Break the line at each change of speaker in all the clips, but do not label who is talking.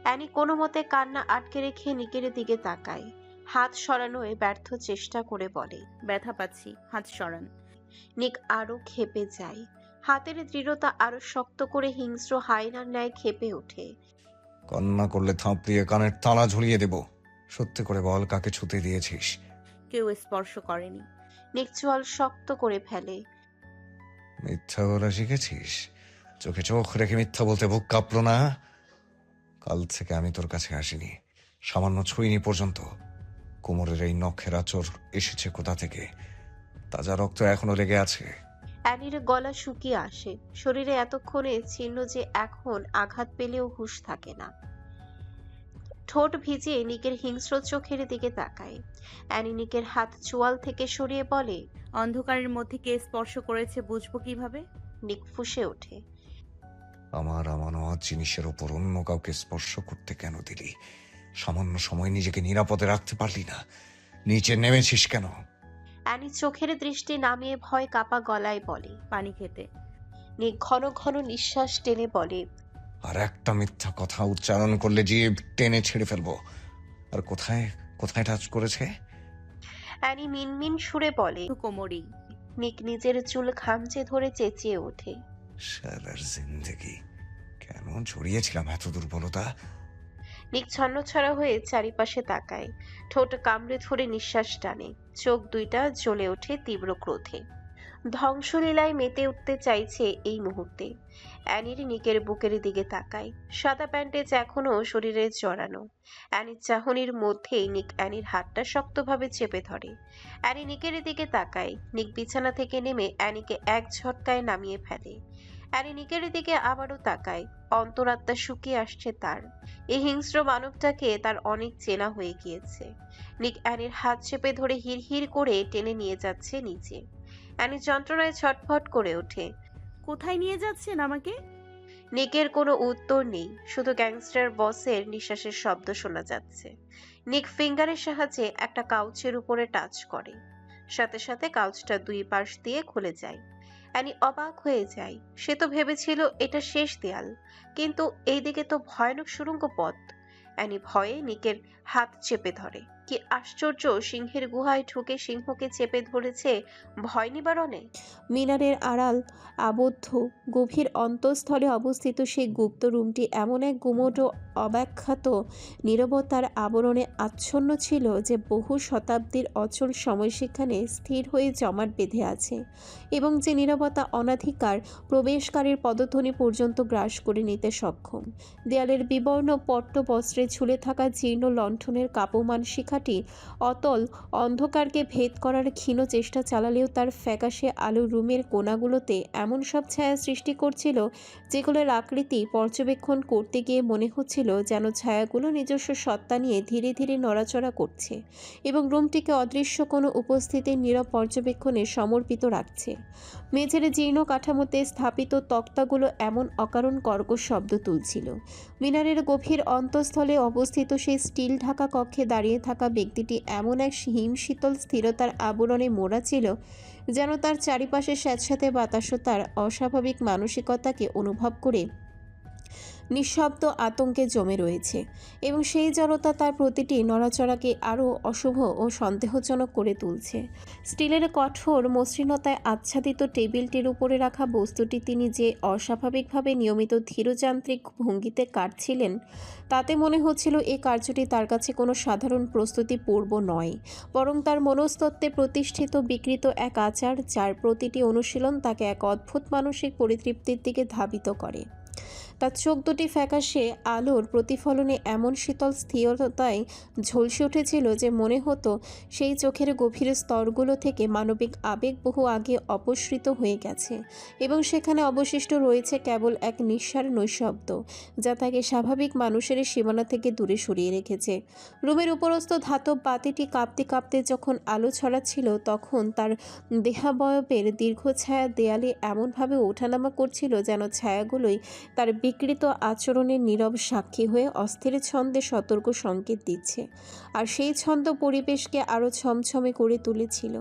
Annie কোনো মতে কান্না আটকে রেখে নিকের দিকে তাকায়, হাত সরানোয় ব্যর্থ চেষ্টা করে বলে,
ব্যথা পাচ্ছি, হাত সরান।
নিক আরো ক্ষেপে যায়, হাতের দৃঢ়তা আরো শক্ত করে হিংস্র হায়নার ন্যায় ক্ষেপে ওঠে।
কান্না করলে থাপড়িয়ে কানের তালা ঝুলিয়ে দেব। সত্যি করে বল, কাকে ছুতে দিয়েছিস?
কেউ স্পর্শ করেনি।
নিক চোয়াল শক্ত করে ফেলে।
মিথ্যা বলা শিখেছিস? চোখে চোখ রেখে মিথ্যা বলতে বুক কাঁপলো না? কাল থেকে আমি তোর কাছে আসিনি, সামান্য ছুঁইনি পর্যন্ত। কোমরের এই নখের আঁচড় এসেছে কোথা থেকে? তাজা রক্ত এখনো লেগে আছে।
অ্যানির গলা শুকিয়ে আসে, শরীরে এতক্ষণে ছিন্ন যে এখন আঘাত পেলেও হুঁশ থাকে না। ঠোঁট ভিজিয়ে নিকের হিংস্র চোখের দিকে তাকায়। অ্যানি নিকের হাত চোয়াল থেকে সরিয়ে বলে,
অন্ধকারের মধ্যে কে স্পর্শ করেছে বুঝবো কিভাবে?
নিক ফুঁসে ওঠে।
আমার আমানত জিনিসের ওপর অন্য কাউকে স্পর্শ করতে কেন দিলি? সামান্য সময় নিজেকে নিরাপদে রাখতে পারলি না? নিচে নেমেছিস কেন?
অ্যানি চোখের দৃষ্টি নামিয়ে ভয় কাপা গলায় বলে।
পানি খেতে।
নিক ঘন ঘন নিঃশ্বাস টেনে বলে,
আর একটা মিথ্যা কথা উচ্চারণ করলে জিভ টেনে ছেড়ে ফেলবো। আর কোথায় কোথায় টাচ করেছে?
অ্যানি মিনমিন সুরে বলে।
কোমরেই।
নিক নিজের চুল খামচে ধরে চেঁচিয়ে ওঠে।
শালার জিন্দেগি, কেন জড়িয়েছিলাম এত দুর্বলতা?
নিক ছন্নছাড়া হয়ে চারিপাশে তাকায়, ঠোঁট কামড়ে ধরে নিঃশ্বাস টানে, চোখ দুইটা জ্বলে ওঠে তীব্র ক্রোধে। ধ্বংসলীলায় মেতে উঠতে চাইছে এই মুহূর্তে। অ্যানির নিকের বুকের দিকে তাকায়, সাদা প্যান্টেজ এখনো শরীরে জড়ানো। অ্যানির চাহনির মধ্যেই নিক অ্যানির হাতটা শক্তভাবে চেপে ধরে। অ্যানি নিকের দিকে তাকায়, নিক বিছানা থেকে নেমে অ্যানিকে এক ঝটকায় নামিয়ে ফেলে। অ্যানি নিকের দিকে আবারও তাকায়, অন্তরাত্মা শুকিয়ে আসছে তার। এই হিংস্র মানবটাকে তার অনেক চেনা হয়ে গিয়েছে। নিক অ্যানির হাত চেপে ধরে হিড়হিড় করে টেনে নিয়ে যাচ্ছে নিচে। অ্যানি যন্ত্রণায় ছটফট করে ওঠে।
কোথায় নিয়ে যাচ্ছেন আমাকে?
নিকের কোনো উত্তর নেই, শুধু গ্যাংস্টার বসের নিঃশ্বাসের শব্দ শোনা যাচ্ছে। নিক ফিঙ্গারের সাহায্যে একটা কাউচের উপরে টাচ করে, সাথে সাথে কাউচটা দুই পাশ দিয়ে খুলে যায়। অ্যানি অবাক হয়ে যায়, সে তো ভেবেছিল এটা শেষ দেয়াল, কিন্তু এইদিকে তো ভয়ানক সুড়ঙ্গ পথ। অ্যানি ভয়ে নিকের হাত চেপে ধরে। কি আশ্চর্য, সিংহের গুহায় ঢুকে সিংহকে চেপে ধরেছে ভয় নিবারণে।
মিনারের আড়াল আবদ্ধ গভীর অন্তঃস্থলে অবস্থিত সেই গুপ্ত রুমটি এমন এক গুমোট ও অব্যাখ্যাত নীরবতার আবরণে আচ্ছন্ন ছিল যে বহু শতাব্দীর অচল সময় সেখানে স্থির হয়ে জমাট বেঁধে আছে, এবং যে নীরবতা অনাধিকার প্রবেশকারীর পদধ্বনি পর্যন্ত গ্রাস করে নিতে সক্ষম। দেয়ালের বিবর্ণ পট্টবস্ত্রে ঝুলে থাকা জীর্ণ লণ্ঠনের কাপমান শিখাটি অতল অন্ধকারকে ভেদ করার ক্ষীণ চেষ্টা চালালেও তার ফ্যাকাশে আলো রুমের কোণাগুলোতে এমন সব ছায়া সৃষ্টি করছিল যেগুলোর আকৃতি পর্যবেক্ষণ করতে গিয়ে মনে হচ্ছিল যেন ছায়াগুলো নিজস্ব সত্তা নিয়ে ধীরে ধীরে নড়াচড়া করছে এবং রুমটিকে অদৃশ্য কোনো উপস্থিতির নীরব পর্যবেক্ষণে সমর্পিত রাখছে। মেঝের জীর্ণ কাঠামোতে স্থাপিত তক্তাগুলো এমন অকারণ কর্কশ শব্দ তুলছিল। মিনারের গভীর অন্তঃস্থলে অবস্থিত সেই স্টিল ঢাকা কক্ষে দাঁড়িয়ে থাকা ব্যক্তিটি এমন এক হিমশীতল স্থিরতার আবরণে মোড়া ছিল যেন তার চারিপাশে স্যাঁতস্যাঁতে বাতাসও তার অস্বাভাবিক মানসিকতাকে অনুভব করে নিঃশব্দ আতঙ্কে জমে রয়েছে, এবং সেই জড়তা তার প্রতিটি নড়াচড়াকে আরও অশুভ ও সন্দেহজনক করে তুলছে। স্টিলের কঠোর মসৃণতায় আচ্ছাদিত টেবিলটির উপরে রাখা বস্তুটি তিনি যে অস্বাভাবিকভাবে নিয়মিত ধীরযান্ত্রিক ভঙ্গিতে কাটছিলেন, তাতে মনে হচ্ছিল এই কার্যটি তার কাছে কোনো সাধারণ প্রস্তুতি পূর্ব নয়, বরং তার মনস্তত্ত্বে প্রতিষ্ঠিত বিকৃত এক আচার, যার প্রতিটি অনুশীলন তাকে এক অদ্ভুত মানসিক পরিতৃপ্তির দিকে ধাবিত করে। তার চোখ দুটি ফ্যাকাশে আলোর প্রতিফলনে এমন শীতল স্থিরতায় ঝলসে উঠেছিল যে মনে হতো সেই চোখের গভীর স্তরগুলো থেকে মানবিক আবেগ বহু আগে অপসৃত হয়ে গেছে, এবং সেখানে অবশিষ্ট রয়েছে কেবল এক নিঃসার নৈশব্দ যা তাকে স্বাভাবিক মানুষের সীমানা থেকে দূরে সরিয়ে রেখেছে। রুমের উপরস্থ ধাতব বাতিটি কাঁপতে কাঁপতে যখন আলো ছড়াচ্ছিল, তখন তার দেহাবয়বের দীর্ঘ ছায়া দেয়ালে এমনভাবে ওঠানামা করছিল যেন ছায়াগুলোই তার বিকৃত আচরণের নীরব সাক্ষী হয়ে অস্থির ছন্দে সতর্ক সংকেত দিচ্ছে। আর সেই ছন্দ পরিবেশকে আরও ছমছমে করে তুলেছিল।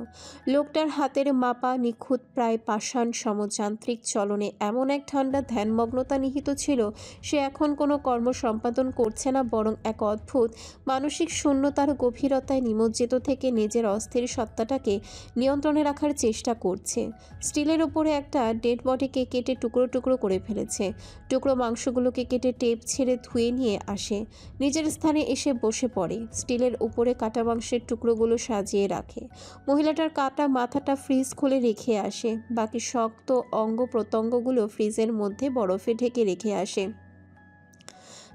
লোকটার হাতের মাপা নিখুঁত প্রায় পাষাণ সমযান্ত্রিক চলনে এমন এক ঠান্ডা ধ্যানমগ্নতা নিহিত ছিল, সে এখন কোনো কর্ম সম্পাদন করছে না, বরং এক অদ্ভুত মানসিক শূন্যতার গভীরতায় নিমজ্জিত থেকে নিজের অস্থির সত্তাটাকে নিয়ন্ত্রণে রাখার চেষ্টা করছে। স্টিলের ওপরে একটা ডেড বডিকে কেটে টুকরো টুকরো করে ফেলেছে। টুকরো মাংসগুলোকে কেটে টেপ ছেড়ে ধুয়ে নিয়ে আসে, নিজের স্থানে এসে বসে পড়ে, স্টিলের উপরে কাটা মাংসের টুকরোগুলো সাজিয়ে রাখে। মহিলাটার কাটা মাথাটা ফ্রিজ খুলে রেখে আসে, বাকি শক্ত অঙ্গ প্রত্যঙ্গগুলো ফ্রিজের মধ্যে বরফে ঢেকে রেখে আসে।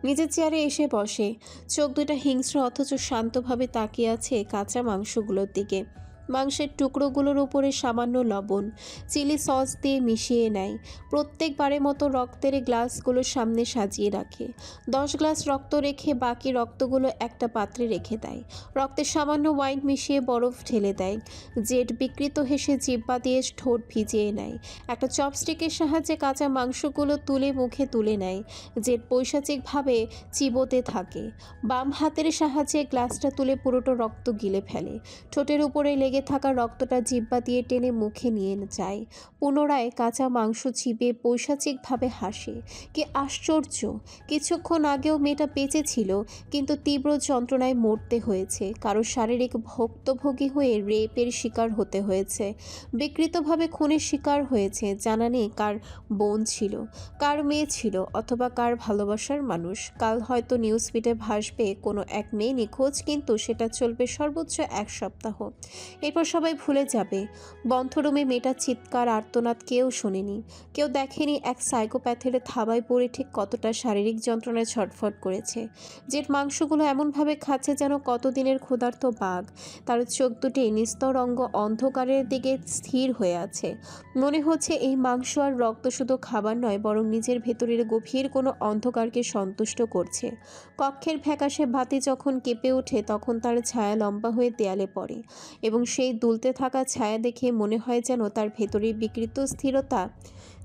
নিজের চেয়ারে এসে বসে, চোখ দুটা হিংস্র অথচ শান্তভাবে তাকিয়ে আছে কাঁচা মাংসগুলোর দিকে। মাংসের টুকরোগুলোর উপরে সামান্য লবণ, চিলি সস দিয়ে মিশিয়ে নেয়। প্রত্যেকবারের মতো রক্তের গ্লাসগুলো সামনে সাজিয়ে রাখে। 10 গ্লাস রক্ত রেখে বাকি রক্তগুলো একটা পাত্রে রেখে দেয়। রক্তে সামান্য ওয়াইন মিশিয়ে বরফ ঢেলে দেয়। জেড বিকৃত হেসে জিহ্বা দিয়ে ঠোঁট ভিজিয়ে নেয়। একটা চপস্টিকের সাহায্যে কাঁচা মাংসগুলো তুলে মুখে তুলে নেয়। জেড পৈশাচিকভাবে চিবোতে থাকে। বাম হাতের সাহায্যে গ্লাসটা তুলে পুরোটা রক্ত গিলে ফেলে। ঠোঁটের উপরে লেগে থাকা রক্তটা জিহ্বা দিয়ে টেনে মুখে নিয়ে যায়। পুনরায় কাঁচা মাংস চিবিয়ে পৈশাচিকভাবে হাসে। কি আশ্চর্য! কিছুক্ষণ আগেও মেয়েটা বেঁচে ছিল, কিন্তু তীব্র যন্ত্রণায় মরতে হয়েছে, কারো শারীরিক ভুক্তভোগী হয়ে রেপের শিকার হতে হয়েছে, বিকৃতভাবে খুনের শিকার হয়েছে। জানা নেই কার বোন ছিল, কার মেয়ে ছিল, অথবা কার ভালোবাসার মানুষ। কাল হয়তো নিউজ ফিডে ভাসবে কোনো এক মেয়ে নিখোঁজ, কিন্তু সেটা চলবে সর্বোচ্চ 1 সপ্তাহ। এরপর সবাই ভুলে যাবে। বন্ধ রুমে মেয়েটার চিৎকার আর্তনাদ কেউ শোনেনি, কেউ দেখেনি এক সাইকোপ্যাথের থাবায় পড়ে ঠিক কতটা শারীরিক যন্ত্রণায় ছটফট করেছে। যে মাংসগুলো এমনভাবে খাচ্ছে যেন কতদিনের ক্ষুধার্ত বাঘ। তার চোখ দুটি নিস্তর অঙ্গ অন্ধকারের দিকে স্থির হয়ে আছে। মনে হচ্ছে এই মাংস আর রক্ত শুধু খাবার নয়, বরং নিজের ভেতরের গভীর কোনো অন্ধকারকে সন্তুষ্ট করছে। কক্ষের ফ্যাকাশে বাতি যখন কেঁপে ওঠে, তখন তার ছায়া লম্বা হয়ে দেয়ালে পড়ে, এবং সেই দুলতে থাকা ছায়া দেখে মনে হয় যেন তার ভেতরের বিকৃত স্থিরতা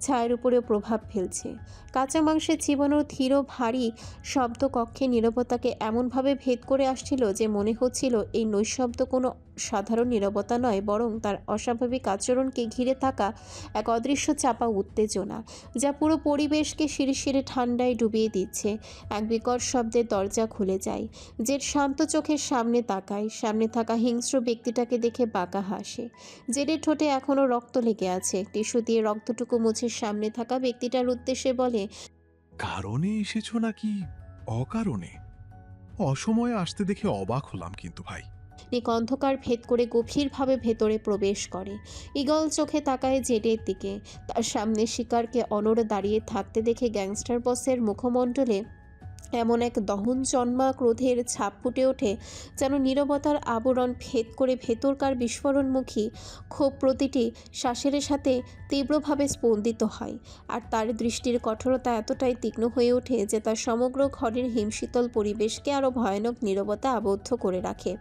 ছায়ের উপরেও প্রভাব ফেলছে। কাঁচা মাংসের চিবানোর ধীর ভারী শব্দ কক্ষে নীরবতাকে এমনভাবে ভেদ করে আসছিল যে মনে হচ্ছিল এই নৈশব্দ কোনো সাধারণ নীরবতা নয়, বরং তার অস্বাভাবিক আচরণকে ঘিরে থাকা এক অদৃশ্য চাপা উত্তেজনা, যা পুরো পরিবেশকে শিরশিরে ঠান্ডায় ডুবিয়ে দিচ্ছে। এক বিকট শব্দে দরজা খুলে যায়। যে শান্ত চোখের সামনে তাকায়, সামনে থাকা হিংস্র ব্যক্তিটাকে দেখে বাঁকা হাসে। জেডের ঠোঁটে এখনও রক্ত লেগে আছে। টিস্যু দিয়ে রক্তটুকু মুছে সামনে থাকা ব্যক্তিটার উদ্দেশ্যে বলে,
কারণে এসেছো নাকি অকারণে? অসময়ে আসতে দেখে অবাক হলাম কিন্তু ভাই।
নিক অন্ধকার ভেদ করে গভীরভাবে ভেতরে প্রবেশ করে। ঈগল চোখে তাকায় জেডের দিকে। তার সামনে শিকারকে অনড় দাঁড়িয়ে থাকতে দেখে গ্যাংস্টার বসের মুখমণ্ডলে এমন এক দহন জন্মা ক্রোধের ছাপ ফুটে ওঠে, যেন নীরবতার আবরণ ভেদ করে ভেতরকার বিস্ফোরণমুখী ক্ষোভ প্রতিটি শ্বাসের সাথে তীব্রভাবে স্পন্দিত হয়। আর তার দৃষ্টির কঠোরতা এতটাই তীক্ষ্ণ হয়ে ওঠে যে তার সমগ্র ঘরের হিমশীতল পরিবেশকে আরও ভয়ানক নীরবতা আবদ্ধ করে রাখে।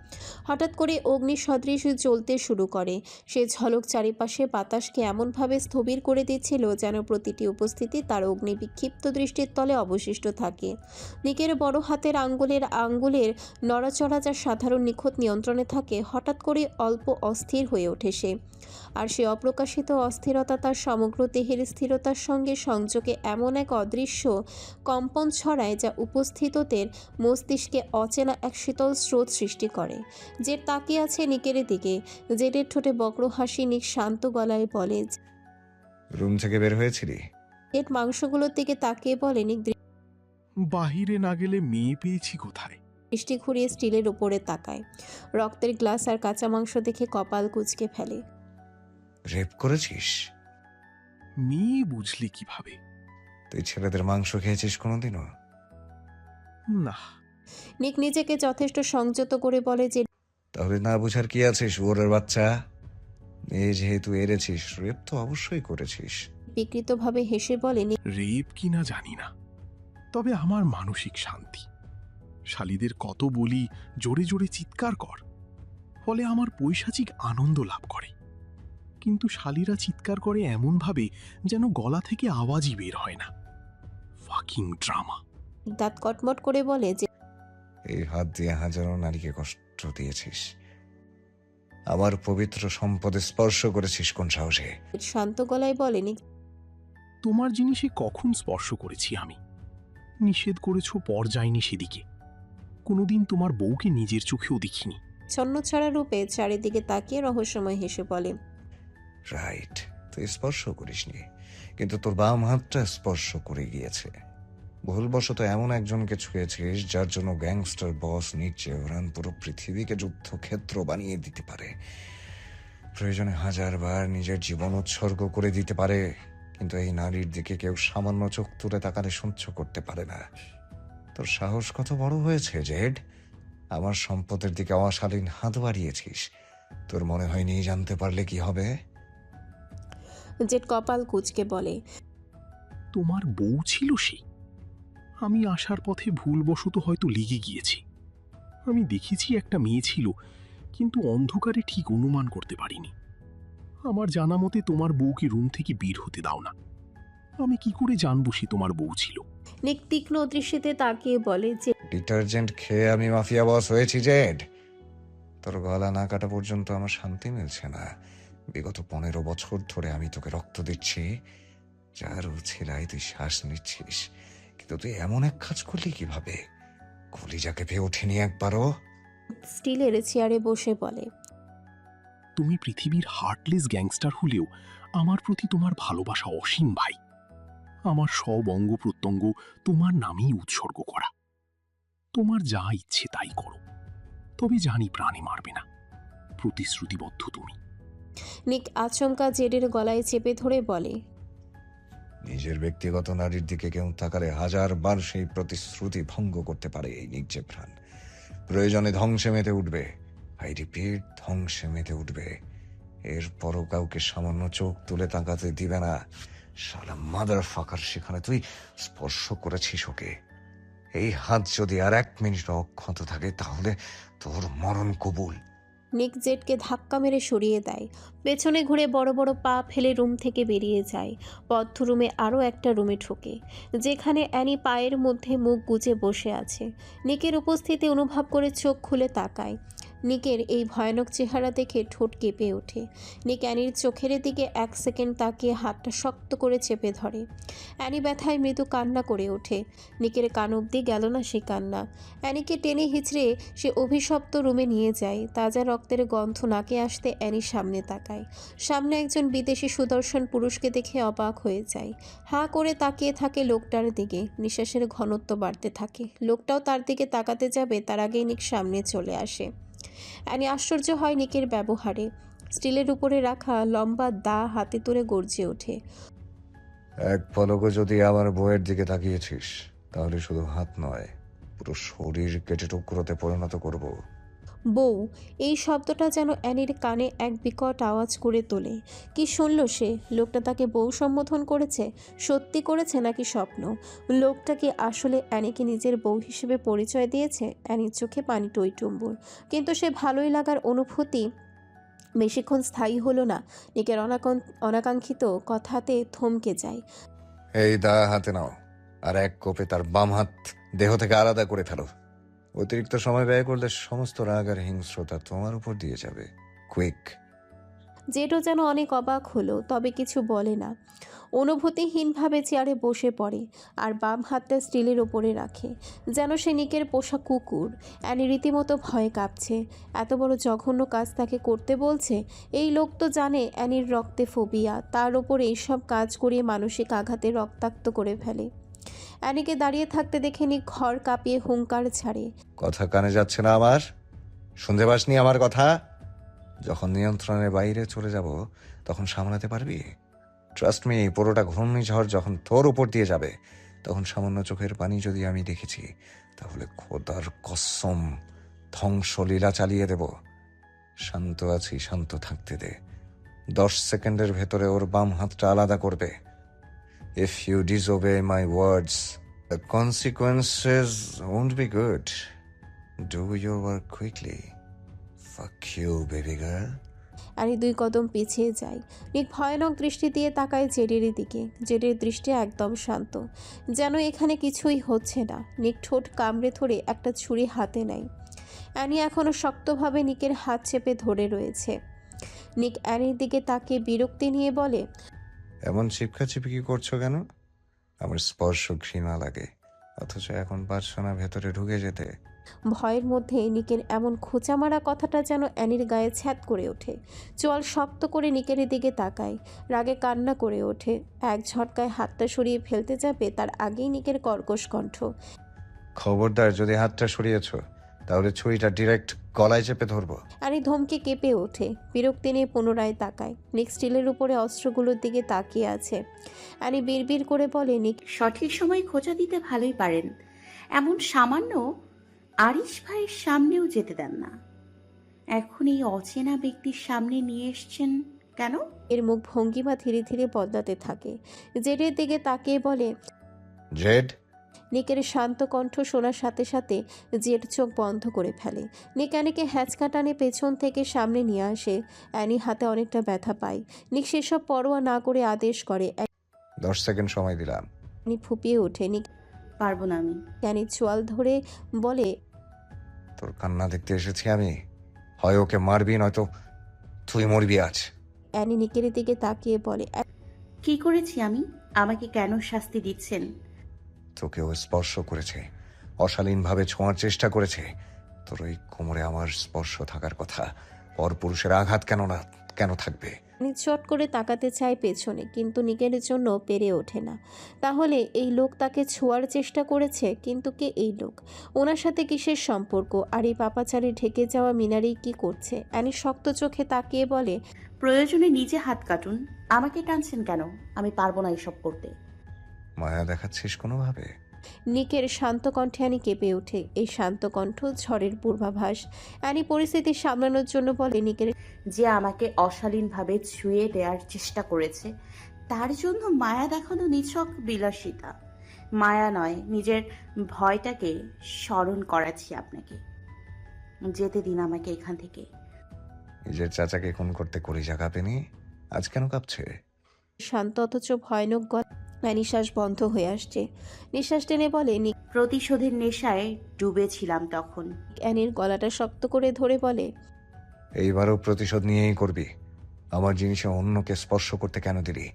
হঠাৎ করে অগ্নি সদৃশ জ্বলতে শুরু করে। সে ঝলক চারিপাশে বাতাসকে এমনভাবে স্থবির করে দিচ্ছিল যেন প্রতিটি উপস্থিতি তার অগ্নি বিক্ষিপ্ত দৃষ্টির তলে অবশিষ্ট থাকে। নিকের বড় হাতের আঙ্গুলের নড়াচড়া যা সাধারণ নিখুঁত নিয়ন্ত্রণে থাকে, হঠাৎ করে অল্প অস্থির হয়ে ওঠে সে। আর সে অপ্রকাশিত অস্থিরতা তার সমগ্র দেহের স্থিরতার সঙ্গে সংযোগে এমন এক অদৃশ্য কম্পন ছড়ায়, যা উপস্থিতদের মস্তিষ্কে অচেনা এক শীতল স্রোত সৃষ্টি করে। যে তাকিয়ে আছে নিকের দিকে, জেডের ঠোঁটে বক্র হাসি। নিক শান্ত গলায় বলে,
রুম থেকে বের হয়েছিলি?
জেড মাংসগুলোর দিকে তাকিয়ে বলে, নিক
বাহিরে না গেলে মেয়ে পেয়েছি কোথায়?
দৃষ্টি ঘুরিয়ে স্টিলের উপরে তাকায়। রক্তের গ্লাস আর কাঁচা মাংস দেখে কপাল কুঁচকে ফেলে।
রেপ করেছিস?
মেয়ে বুঝলি কিভাবে?
তুই ছেলেদের মাংস খেয়েছিস কোনোদিনও?
না।
নিক নিজেকে যথেষ্ট সংযত করে বলে যে,
তাহলে না বুঝার কি আছে শুয়োরের বাচ্চা? মেয়ে যেহেতু এড়েছিস, রেপ তো অবশ্যই করেছিস।
বিকৃতভাবে হেসে বলে,
রেপ কিনা জানি না, তবে আমার মানসিক শান্তি। শালীদের কত বলি জোরে জোরে চিৎকার কর, ফলে আমার পৈশাচিক আনন্দ লাভ করে। কিন্তু শালীরা চিৎকার করে এমনভাবে যেন গলা থেকে আওয়াজই বের হয় না। Fucking drama.
দাঁত কটমট করে বলে যে
এই হাত দিয়ে হাজারো নারীকে কষ্ট দিয়েছিস, আমার পবিত্র সম্পদে স্পর্শ করেছিস কোন সাহসে?
শান্ত গলায় বলে,
তোমার জিনিসে কখন স্পর্শ করেছি আমি? নিষেধ করেছো পর যায়নি সেদিকে। কোনোদিন তোমার বউকে নিজের চোখেও দেখিনি।
ছন্নছাড়া রূপে চারিদিকে তাকিয়ে রহস্যময় হেসে বলে,
রাইট, তুই স্পর্শ করিসনি, কিন্তু তোর বাম হাতটা স্পর্শ করে গিয়েছে। ভুলবশত এমন একজনকে ছুঁয়েছিস যার জন্য গ্যাংস্টার বস নিচে ওরান পুরো পৃথিবীকে যুদ্ধক্ষেত্র বানিয়ে দিতে পারে, প্রয়োজনে 1000 বার নিজের জীবন উৎসর্গ করে দিতে পারে, কিন্তু এই নারীর দিকে কেউ সামান্য চোখ তুলে তাকালে সহ্য করতে পারে না। তোর সাহস কত বড় হয়েছে জেড! আমার সম্পদের দিকে অশালীন হাত বাড়িয়েছিস। তোর মনে হয়নি জানতে পারলে কি হবে?
জেড কপাল কুঁচকে বলে,
তোমার বউ ছিল সে? আমি আসার পথে ভুলবশত হয়তো লেগে গিয়েছি। আমি দেখেছি একটা মেয়ে ছিল, কিন্তু অন্ধকারে ঠিক অনুমান করতে পারিনি। আমার জানা মতে তোমার বউকে রুম থেকে বের হতে দাও না। আমি কি করে জানবো সে তোমার বউ ছিল?
নিক তীক্ষ্ণ দৃষ্টিতে তাকিয়ে বলে যে
ডিটারজেন্ট খেয়ে আমি মাফিয়া বস হয়েছি জেড? তোর গলা না কাটা পর্যন্ত আমার শান্তি মিলছে না। বিগত 15 বছর ধরে আমি তোকে রক্ত দিচ্ছি, যার উছিলায় তুই শ্বাস নিচ্ছিস, কিন্তু তুই এমন এক কাজ করলি কিভাবে? কলিজাকে পেয়ে ওঠেনি একবারও?
স্টিলের চেয়ারে বসে বলে,
তুমি পৃথিবীর হার্টলেস গ্যাংস্টার হলেও আমার প্রতি তোমার ভালোবাসা অসীম ভাই। আমার সব অঙ্গ প্রত্যঙ্গ তোমার নামেই উৎসর্গ করা। তোমার যা ইচ্ছে তাই করো, তবে জানি প্রাণে মারবে না। প্রতিশ্রুতিবদ্ধ তুমি।
নিক আচমকা জেডের গলায় চেপে ধরে বলে,
নিজের ব্যক্তিগত নারীর দিকে কেউ তাকালে 1000 বার সেই প্রতিশ্রুতি ভঙ্গ করতে পারে এই নির্জে প্রাণ। প্রয়োজনে ধ্বংসে মেতে উঠবে। আই রিপিট, ধ্বংসে মেতে উঠবে। এরপরও কাউকে সামান্য চোখ তুলে তাকাতে দিবে না। শালা মাদার ফাকার, সেখানে তুই স্পর্শ করেছিস ওকে। এই হাত যদি আর 1 মিনিট অক্ষত থাকে তাহলে তোর মরণ কবুল।
নিক জেডকে ধাক্কা মেরে সরিয়ে দেয়, পেছনে ঘুরে বড় বড় পা ফেলে রুম থেকে বেরিয়ে যায়। বদ্ধ রুমে আরও একটা রুমে ঢোকে, যেখানে অ্যানি পায়ের মধ্যে মুখ গুজে বসে আছে। নিকের উপস্থিতি অনুভব করে চোখ খুলে তাকায়। নিকের এই ভয়ানক চেহারা দেখে ঠোঁট কেঁপে ওঠে। নিক অ্যানির চোখের দিকে 1 সেকেন্ড তাকিয়ে হাতটা শক্ত করে চেপে ধরে। অ্যানি ব্যথায় মৃদু কান্না করে ওঠে। নিকের কান অবধি গেল না সে কান্না। অ্যানিকে টেনে হিচড়ে সে অভিশপ্ত রুমে নিয়ে যায়। তাজা রক্তের গন্ধ নাকে আসতে অ্যানির সামনে তাকায়। সামনে একজন বিদেশি সুদর্শন পুরুষকে দেখে অবাক হয়ে যায়। হাঁ করে তাকিয়ে থাকে লোকটার দিকে। নিঃশ্বাসের ঘনত্ব বাড়তে থাকে। লোকটাও তার দিকে তাকাতে যাবে, তার আগেই নিক সামনে চলে আসে। অ্যানি আশ্চর্য হয় নিকের ব্যবহারে। স্টিলের উপরে রাখা লম্বা দা হাতে তুলে গর্জে ওঠে,
এক পলকও যদি আমার বউয়ের দিকে তাকিয়েছিস তাহলে শুধু হাত নয়, পুরো শরীর কেটে টুকরোতে পরিণত করব।
বউ, এই শব্দটা যেন অ্যানির কানে এক বিকট আওয়াজ করে তোলে। কি শুনল সে? লোকটা তাকে বউ সম্বোধন করেছে? সত্যি করেছে নাকি স্বপ্ন? লোকটা কি আসলে অ্যানিকে নিজের বউ হিসেবে পরিচয় দিয়েছে? অ্যানির চোখে পানি টইটুম্বুর, কিন্তু সে ভালোই লাগার অনুভূতি বেশিক্ষণ স্থায়ী হলো না। নিকের অনাকাঙ্ক্ষিত কথাতে থমকে যায়।
এই দা হাতে নাও, আর এক কোপে তার বাম হাত দেহ থেকে আলাদা করে ফেলো। অতিরিক্ত সময় ব্যয় করলে সমস্ত রাগ আর হিংস্রতা তোমার উপর দিয়ে যাবে। কুইক।
জেডও যেন অনেক অবাক হলো, তবে কিছু বলে না। অনুভূতিহীনভাবে চেয়ারে বসে পড়ে আর বাম হাতটা স্টিলের ওপরে রাখে, যেন সে নিকের পোষা কুকুর। অ্যানি রীতিমতো ভয়ে কাঁপছে। এত বড় জঘন্য কাজ তাকে করতে বলছে। এই লোক তো জানে অ্যানির রক্তে ফোবিয়া, তার ওপর এইসব কাজ করিয়ে মানসিক আঘাতে রক্তাক্ত করে ফেলে। অ্যানিকে দাঁড়িয়ে থাকতে দেখে নিক ঘর কাঁপিয়ে হুঙ্কার ছাড়ে,
কথা কানে যাচ্ছে না আমার? শুনতে পাসনি আমার কথা? যখন নিয়ন্ত্রণের বাইরে চলে যাব তখন সামলাতে পারবি? ট্রাস্ট মি, পুরোটা ঘূর্ণিঝড় যখন তোর উপর দিয়ে যাবে তখন সামান্য চোখের পানি যদি আমি দেখেছি তাহলে খোদার কসম ধ্বংসলীলা চালিয়ে দেব। শান্ত আছি, শান্ত থাকতে দে। 10 সেকেন্ডের ভেতরে ওর বাম হাতটা আলাদা করবে। If you disobey my words, the consequences won't be good. Do your work quickly. Fuck you, baby girl.
Annie 2 কদম পিছিয়ে যায়। নিক ভয়ানক দৃষ্টি দিয়ে তাকায় জেডের দিকে। জেডের দৃষ্টি একদম শান্ত, যেন এখানে কিছুই হচ্ছে না। নিক ঠোঁট কামড়ে ধরে একটা ছুরি হাতে নেয়। অ্যানি এখনও শক্তভাবে নিকের হাত চেপে ধরে রয়েছে। নিক অ্যানির দিকে তাকিয়ে বিরক্তি নিয়ে বলে,
এমন চিপকি করছো কেন? আমার স্পর্শ ঘৃণা লাগে, অথচ এখন পারছো না ভেতরে ঢুকে যেতে।
ভয়ের মধ্যে নিকের এমন খোঁচা মারা কথাটা যেন অ্যানির গায়ে ছ্যাদ করে ওঠে। চোয়াল শক্ত করে নিকের দিকে তাকায়, রাগে কান্না করে ওঠে। এক ঝটকায় হাতটা সরিয়ে ফেলতে যাবে, তার আগেই নিকের কর্কশ কণ্ঠ।
খবরদার, যদি হাতটা সরিয়েছো তাহলে ছুরিটা ডিরেক্ট গলায় চেপে ধরবো।
অ্যানি ধমকে কেঁপে ওঠে, বিরক্তি নিয়ে পুনরায় তাকায়। নিক স্টিলের উপরে অস্ত্রগুলোর দিকে তাকিয়ে আছে। অ্যানি বিড়বিড় করে বলে, নিক
সঠিক সময় খোঁচা দিতে ভালোই পারেন, এমন সামান্য আরিশ ভাইয়ের সামনেও যেতে দেন না। এখন এই অচেনা ব্যক্তির সামনে নিয়ে এসছেন কেন?
এর মুখ ভঙ্গিমা ধীরে ধীরে বদলাতে থাকে। জেডের দিকে তাকিয়ে বলে,
জেড।
নিকের শান্ত কণ্ঠ শোনার সাথে সাথে জেড চোখ বন্ধ করে ফেলে। নিক অ্যানিকে হ্যাঁচকা টানে পেছন থেকে সামনে নিয়ে আসে। অ্যানি হাতে অনেকটা ব্যথা পায়। নিক সেসব পরোয়া না করে আদেশ করে।
10 সেকেন্ড সময় দিলাম।
অ্যানি ফুপিয়ে ওঠে। নিক
পারবো না আমি।
অ্যানির চোয়াল ধরে বলে,
তোর কান্না দেখতে এসেছি আমি। হয় ওকে মারবি, নয়তো তুই মরবি আজ।
অ্যানি নিকের দিকে তাকিয়ে বলে,
কি করেছি আমি? আমাকে কেন শাস্তি দিচ্ছেন?
তোকে ও স্পর্শ করেছে, অশালীনভাবে ছোঁয়ার চেষ্টা করেছে। তোর ওই কোমরে আমার স্পর্শ থাকার কথা, পরপুরুষের আঘাত কেন থাকবে?
অ্যানি চট করে তাকাতে চায় পেছনে, কিন্তু নিকের জন্য পেরে ওঠে না। তাহলে এই লোক তাকে ছোঁয়ার চেষ্টা করেছে, কিন্তু কে এই লোক? ওনার সাথে কিসের সম্পর্ক? আর এই পাপাচারে ঢেকে যাওয়া মিনারি কি করছে? অ্যানি শক্ত চোখে তাকিয়ে বলে,
প্রয়োজনে নিজে হাত কাটুন, আমাকে টানছেন কেন? আমি পারবো না এসব করতে।
মায়া দেখাচ্ছিস কোনোভাবে?
নিকের শান্ত কণ্ঠে অ্যানি কেঁপে ওঠে। এই শান্ত কণ্ঠ ঝড়ের পূর্বাভাস। অ্যানি পরিস্থিতি সামলানোর জন্য বলে, নিকের
যে আমাকে অশালীনভাবে ছুঁয়ে দেওয়ার চেষ্টা করেছে, তার জন্য মায়া দেখানো নিছক বিলাসিতা। মায়া নয়, নিজের ভয়টাকে স্মরণ করাচ্ছি আপনাকে। যেতে দিন আমাকে এখান থেকে।
নিজের চাচাকে খুন করতে কলিজা কাঁপেনি, আজ কেন কাঁপছে?
শান্ত অথচ ভয়ানক গলা। নিঃশ্বাস বন্ধ হয়ে আসছে। নিঃশ্বাস টেনে বলে, নিক
প্রতিশোধের নেশায় ডুবেছিলাম তখন।
অ্যানির গলাটা শক্ত করে ধরে বলে,
এইবারও প্রতিশোধ নিয়েই করবি। আমার জিনিসে অন্যকে স্পর্শ করতে কেন দিলি?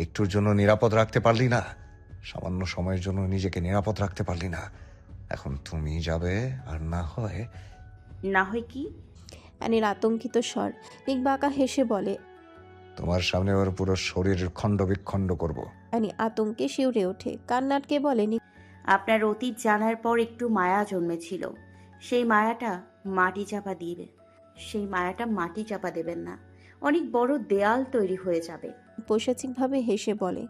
একটুর জন্য নিরাপদ রাখতে পারলি না? সামান্য সময়ের জন্য নিজেকে নিরাপদ রাখতে পারলি না? এখন তুমি যাবে, আর না হয়
না হয় কি?
অ্যানির আতঙ্কিত স্বর। নিক বাঁকা হেসে বলে,
তোমার সামনে ওর পুরো শরীর খণ্ড বিখণ্ড করবো।
অ্যানি আতঙ্কে শিউরে ওঠে। কান্নাটকে বলে, নিক
আপনার অতীত জানার পর একটু মায়া জন্মেছিল। সেই মায়াটা মাটি চাপা দেবেন না। অনেক বড় দেয়াল তৈরি হয়ে যাবে।
পৈশাচিকভাবে হেসে বলে,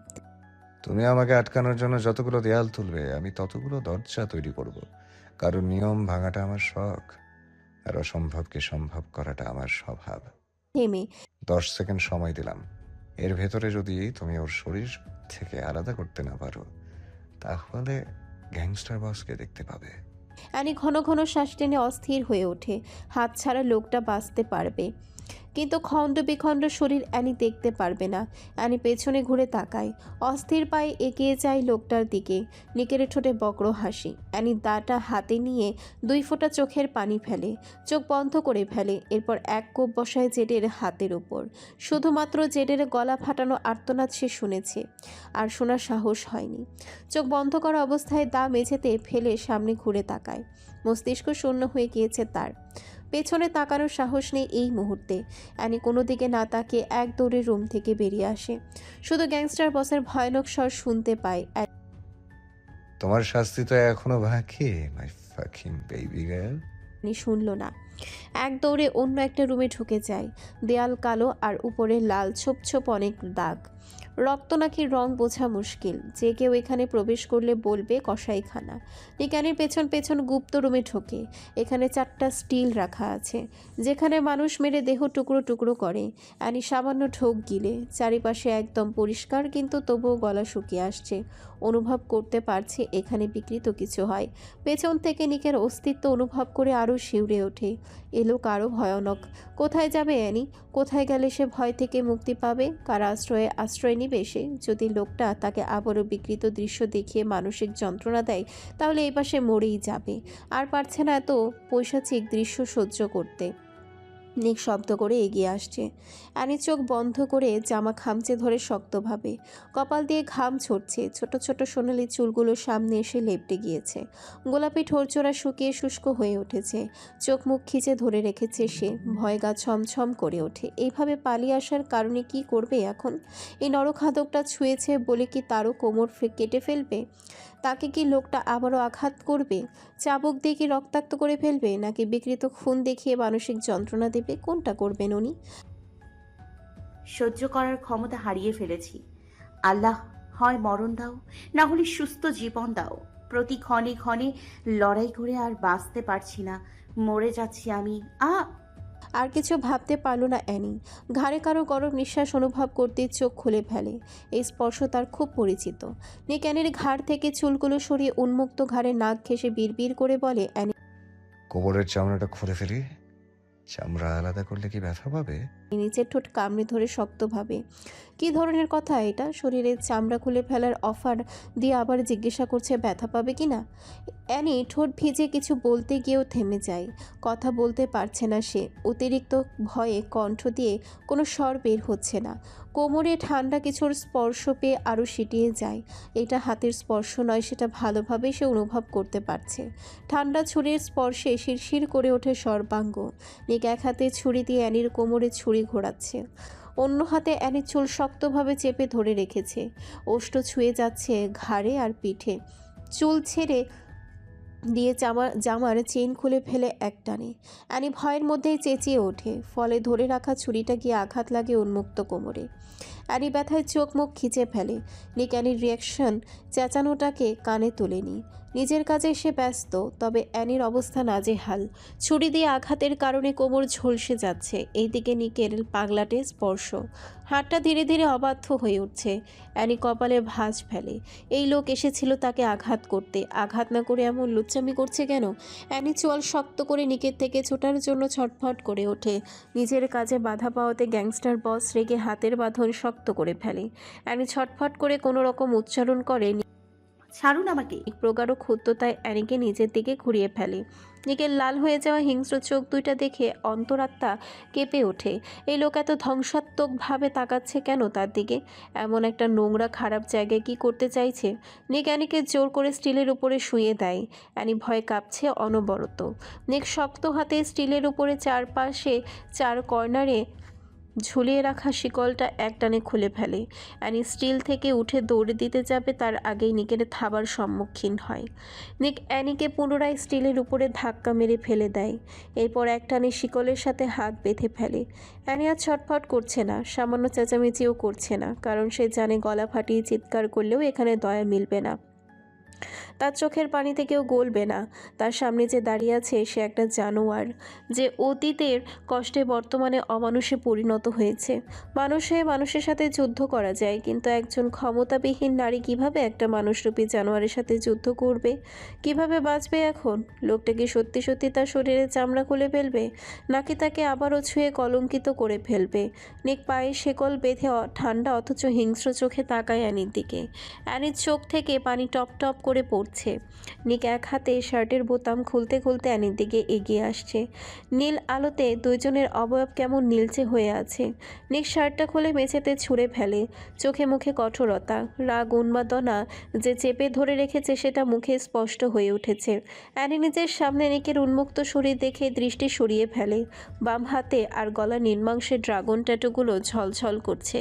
তুমি আমাকে আটকানোর জন্য যতগুলো দেয়াল তুলবে, আমি ততগুলো দরজা তৈরি করব। কারণ নিয়ম ভাঙাটা আমার শখ, আর অসম্ভবকে সম্ভব করাটা আমার স্বভাব।
থেমে
10 সেকেন্ড সময় দিলাম। এর ভেতরে যদি তুমি ওর শরীর থেকে আলাদা করতে না পারো, তাহলে গ্যাংস্টার বসকে দেখতে পাবে।
অ্যানি ঘন ঘন শ্বাস টেনে অস্থির হয়ে ওঠে। হাত ছাড়া লোকটা বাঁচতে পারবে, কিন্তু খণ্ড বিখণ্ড শরীর অ্যানি দেখতে পারবে না। অ্যানি পেছনে ঘুরে তাকায়, অস্থির পায়ে এগিয়ে যায় লোকটার দিকে। নিকের ঠোঁটে বক্র হাসি। অ্যানি দাটা হাতে নিয়ে 2 ফোঁটা চোখের পানি ফেলে, চোখ বন্ধ করে ফেলে। এরপর এক কোপ বসায় জেডের হাতের উপর। শুধুমাত্র জেডের গলা ফাটানো আর্তনাদ সে শুনেছে, আর শোনার সাহস হয়নি। চোখ বন্ধ করা অবস্থায় দা মেঝেতে ফেলে সামনে ঘুরে তাকায়। মস্তিষ্ক শূন্য হয়ে গিয়েছে তার। পেছনে তাকানোর সাহস নেই এই মুহূর্তে। অ্যানি কোনো দিকে না তাকিয়ে এক দৌড়ে রুম থেকে বেরিয়ে আসে। শুধু গ্যাংস্টার বসের ভয়ানক স্বর শুনতে পায়।
তোমার শাস্তি তো এখনো বাকি, মাই ফাকিং বেবি গার্ল।
অ্যানি শুনল না, এক দৌড়ে অন্য একটা রুমে ঢুকে যায়। দেয়াল কালো আর উপরে লাল ছোপ ছোপ অনেক দাগ। রক্ত নাকি রং বোঝা মুশকিল, যে কেউ এখানে প্রবেশ করলে বলবে কসাইখানা। নিক অ্যানির পেছন পেছন গুপ্ত রুমে ঢোকে। এখানে 4টা স্টিল রাখা আছে, যেখানে মানুষ মেরে দেহ টুকরো টুকরো করে। অ্যানি সামান্য ঢোক গিলে। চারিপাশে একদম পরিষ্কার, কিন্তু তবুও গলা শুকিয়ে আসছে। অনুভব করতে পারছে এখানে বিকৃত কিছু হয়। পেছন থেকে নিকের অস্তিত্ব অনুভব করে আরও শিউরে ওঠে। এ লোক আরও ভয়ানক। কোথায় যাবে অ্যানি? কোথায় গেলে সে ভয় থেকে মুক্তি পাবে? কার আশ্রয় নিবে সে? যদি লোকটা তাকে আবারও বিকৃত দৃশ্য দেখিয়ে মানসিক যন্ত্রণা দেয়, তাহলে এই পাশে মরেই যাবে। আর পারছে না এত পৈশাচিক দৃশ্য সহ্য করতে। নিক শব্দ করে এগিয়ে আসছে। অ্যানি চোখ বন্ধ করে জামা খামচে ধরে শক্তভাবে। কপাল দিয়ে ঘাম ঝরছে। ছোট ছোট সোনালি চুলগুলো সামনে এসে লেপটে গিয়েছে। গোলাপি ঠোরচোরা শুকিয়ে শুষ্ক হয়ে উঠেছে। চোখ মুখ খিচে ধরে রেখেছে সে। ভয় গা ছমছম করে ওঠে। এইভাবে পালিয়ে আসার কারণে কি করবে এখন? এই নরখাদকটা ছুঁয়েছে বলে কি তারও কোমর কেটে ফেলবে? তাকে কি লোকটা আবারও আঘাত করবে? চাবুক দিয়ে কি রক্তাক্ত করে ফেলবে? নাকি বিকৃত খুন দেখিয়ে মানসিক যন্ত্রণা দেবে? কোনটা করবেন উনি?
সহ্য করার ক্ষমতা হারিয়ে ফেলেছি। আল্লাহ, হয় মরণ দাও, না হলে সুস্থ জীবন দাও। প্রতি ক্ষণে ক্ষণে লড়াই করে আর বাঁচতে পারছি না, মরে যাচ্ছি আমি।
আর কিছু ভাবতে পারল না অ্যানি। ঘাড়ে কারো গরম নিঃশ্বাস অনুভব করতে চোখ খুলে ফেলে। এই স্পর্শ তার খুব পরিচিত। নিক অ্যানির ঘাড় থেকে চুলগুলো সরিয়ে উন্মুক্ত ঘাড়ে নাক ঘেঁষে বিড়বিড় করে বলে, অ্যানি
কোমরের চামড়াটা খুলে ফেলি। চামড়া আলাদা করলে কি ব্যথা পাবে?
নিচের ঠোঁট কামড়ে ধরে শক্তভাবে। কী ধরনের কথা এটা? শরীরের চামড়া খুলে ফেলার অফার দিয়ে আবার জিজ্ঞাসা করছে ব্যথা পাবে কি না। অ্যানি ঠোঁট ভিজে কিছু বলতে গিয়েও থেমে যায়। কথা বলতে পারছে না সে। অতিরিক্ত ভয়ে কণ্ঠ দিয়ে কোনো স্বর বের হচ্ছে না। কোমরে ঠান্ডা কিছুর স্পর্শ পেয়ে আরও সিটিয়ে যায়। এটা হাতের স্পর্শ নয়, সেটা ভালোভাবে সে অনুভব করতে পারছে। ঠান্ডা ছুরির স্পর্শে শিরশির করে ওঠে সর্বাঙ্গ। নিক এক হাতে ছুরি দিয়ে অ্যানির কোমরে ছুরি ঘোরাচ্ছে, অন্য হাতে অ্যানির চুল শক্তভাবে চেপে ধরে রেখেছে। ওষ্ঠ ছুঁয়ে যাচ্ছে ঘাড়ে আর পিঠে। চুল ছেড়ে দিয়ে জামার চেইন খুলে ফেলে একটানে। অ্যানি ভয়ের মধ্যেই চেঁচিয়ে ওঠে। ফলে ধরে রাখা ছুরিটা গিয়ে আঘাত লাগে উন্মুক্ত কোমরে। অ্যানি ব্যথায় চোখ মুখ খিচে ফেলে। নিক অ্যানির রিয়াকশন চেঁচানোটাকে কানে তোলেনি। নিজের কাজে সে ব্যস্ত, তবে অ্যানির অবস্থা নাজেহাল। ছুরি দিয়ে আঘাতের কারণে কোমর ঝলসে যাচ্ছে। এইদিকে নিকের পাগলাটে স্পর্শ। হাতটা ধীরে ধীরে অবাধ্য হয়ে উঠছে। অ্যানি কপালে ভাঁজ ফেলে। এই লোক এসেছিল তাকে আঘাত করতে, আঘাত না করে এমন লুচ্চামি করছে কেন? অ্যানি চোয়াল শক্ত করে নিকের থেকে ছোটার জন্য ছটফট করে ওঠে। নিজের কাজে বাধা পাওয়াতে গ্যাংস্টার বস রেগে হাতের বাঁধন শক্ত করে ফেলে। অ্যানি ছটফট করে কোনো রকম উচ্চারণ করে।
ছাড়ুন আমাকে।
প্রগাঢ় ক্ষুব্ধতায় অ্যানিকে নিজের দিকে ঘুরিয়ে ফেলে। নিকের লাল হয়ে যাওয়া হিংস্র চোখ দুইটা দেখে অন্তরাত্মা কেঁপে ওঠে। এই লোক এত ধ্বংসাত্মকভাবে তাকাচ্ছে কেন তার দিকে? এমন একটা নোংরা খারাপ জায়গায় কি করতে চাইছে? নিক অ্যানিকে জোর করে স্টিলের উপরে শুইয়ে দেয়। অ্যানি ভয় কাঁপছে অনবরত। নিক শক্ত হাতে স্টিলের উপরে চারপাশে 4 কর্নারে ঝুলিয়ে রাখা শিকলটা একটানে খুলে ফেলে। অ্যানি স্টিল থেকে উঠে দৌড়ে দিতে যাবে, তার আগেই নিকের থাবার সম্মুখীন হয়। নিক অ্যানিকে পুনরায় স্টিলের উপরে ধাক্কা মেরে ফেলে দেয়। এরপর একটানে শিকলের সাথে হাত বেঁধে ফেলে। অ্যানি আর ছটফট করছে না, সামান্য চেঁচামেচিও করছে না, কারণ সে জানে গলা ফাটিয়ে চিৎকার করলেও এখানে দয়া মিলবে না। তার চোখের পানিতে কেউ গলবে না। তার সামনে যে দাঁড়িয়ে আছে সে একটা জানোয়ার, যে অতীতের কষ্টে বর্তমানে অমানুষে পরিণত হয়েছে। মানুষ হয়ে মানুষের সাথে যুদ্ধ করা যায়, কিন্তু একজন ক্ষমতাবিহীন নারী কিভাবে একটা মানুষরূপী জানোয়ারের সাথে যুদ্ধ করবে? কিভাবে বাঁচবে এখন? লোকটা কি সত্যি সত্যি তার শরীরে চামড়া খুলে ফেলবে, নাকি তাকে আবারও ছুঁয়ে কলঙ্কিত করে ফেলবে? নিক পায়ে শেকল বেঁধে ঠান্ডা অথচ হিংস্র চোখে তাকায় অ্যানির দিকে। অ্যানির চোখ থেকে পানি টপ টপ করে পড়ছে। নিক এক হাতে শার্টের বোতাম খুলতে খুলতে অ্যানির দিকে এগিয়ে আসছে। নীল আলোতে দুইজনের অবয়ব কেমন নীলচে হয়ে আছে। নিক শার্টটা খুলে মেঝেতে ছুঁড়ে ফেলে। চোখে মুখে কঠোরতা, রাগ, উন্মাদনা যে চেপে ধরে রেখেছে সেটা মুখে স্পষ্ট হয়ে উঠেছে। অ্যানি নিজের সামনে নিকের উন্মুক্ত শরীর দেখে দৃষ্টি সরিয়ে ফেলে। বাম হাতে আর গলা নির্মাংসের ড্রাগন ট্যাটুগুলো ঝলঝল করছে।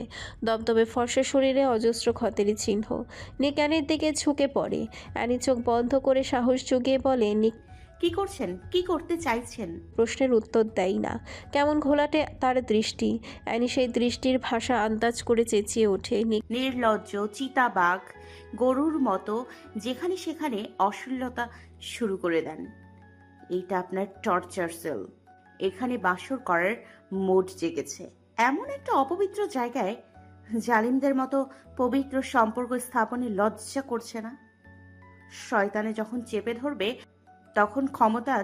দবদবে ফর্সা শরীরে অজস্র ক্ষতের চিহ্ন। নিক অ্যানির দিকে ঝুঁকে পড়ে। অ্যানি চোখ বন্ধ করে সাহস জুগিয়ে বলে, নিক
কি করছেন? কি করতে চাইছেন?
প্রশ্নের উত্তর দেয় না। কেমন ঘোলাটে তার দৃষ্টি। অ্যানি সেই দৃষ্টির ভাষা আন্দাজ করে চেঁচিয়ে ওঠে।
নির্লজ্জ, চিতাবাঘ, গরুর মতো যেখানে সেখানে অশ্লীলতা শুরু করে দেন। এইটা আপনার টর্চার সেল। এখানে বাসর করার মোড জেগেছে। এমন একটা অপবিত্র জায়গায় জালিমদের মতো পবিত্র সম্পর্ক স্থাপনে লজ্জা করছে না? শয়তানে যখন চেপে ধরবে তখন ক্ষমতা